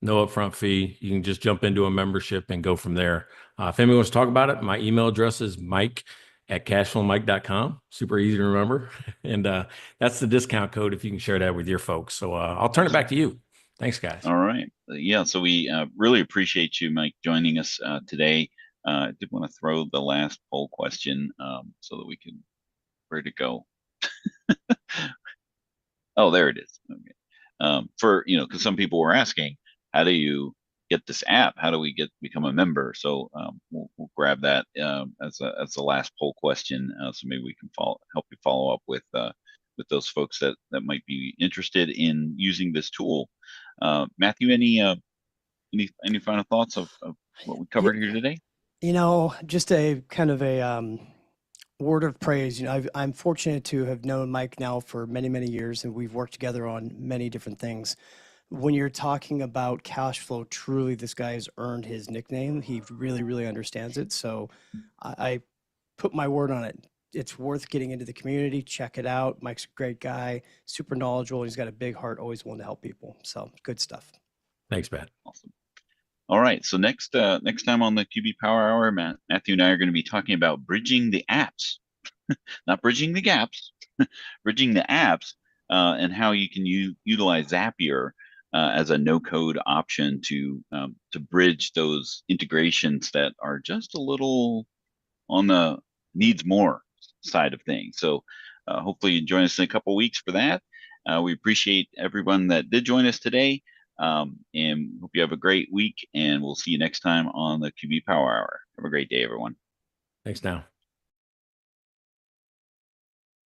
no upfront fee. You can just jump into a membership and go from there. If anyone wants to talk about it, my email address is mike@cashflowmike.com. Super easy to remember. And that's the discount code if you can share that with your folks. So I'll turn it back to you. Thanks, guys. All right. Yeah, so we really appreciate you, Mike, joining us today. I did want to throw the last poll question so that we can, where'd it go? Oh, there it is. Okay. Because some people were asking, how do you get this app? How do we become a member? So we'll grab that as the last poll question. So maybe we can help you follow up with those folks that might be interested in using this tool. Matthew, any final thoughts of what we covered here today? Just a kind of a word of praise. I'm fortunate to have known Mike now for many, many years, and we've worked together on many different things. When you're talking about cash flow, truly, this guy has earned his nickname. He really, really understands it. So I put my word on it. It's worth getting into the community. Check it out. Mike's a great guy, super knowledgeable. He's got a big heart, always willing to help people. So good stuff. Thanks, Matt. Awesome. All right. So next time on the QB Power Hour, Matthew and I are going to be talking about bridging the apps, not bridging the gaps, bridging the apps, and how you can utilize Zapier as a no-code option to bridge those integrations that are just a little on the needs more side of things. So hopefully you join us in a couple weeks for that. We appreciate everyone that did join us today, and hope you have a great week, and we'll see you next time on the QB Power Hour. Have a great day, everyone. Thanks now.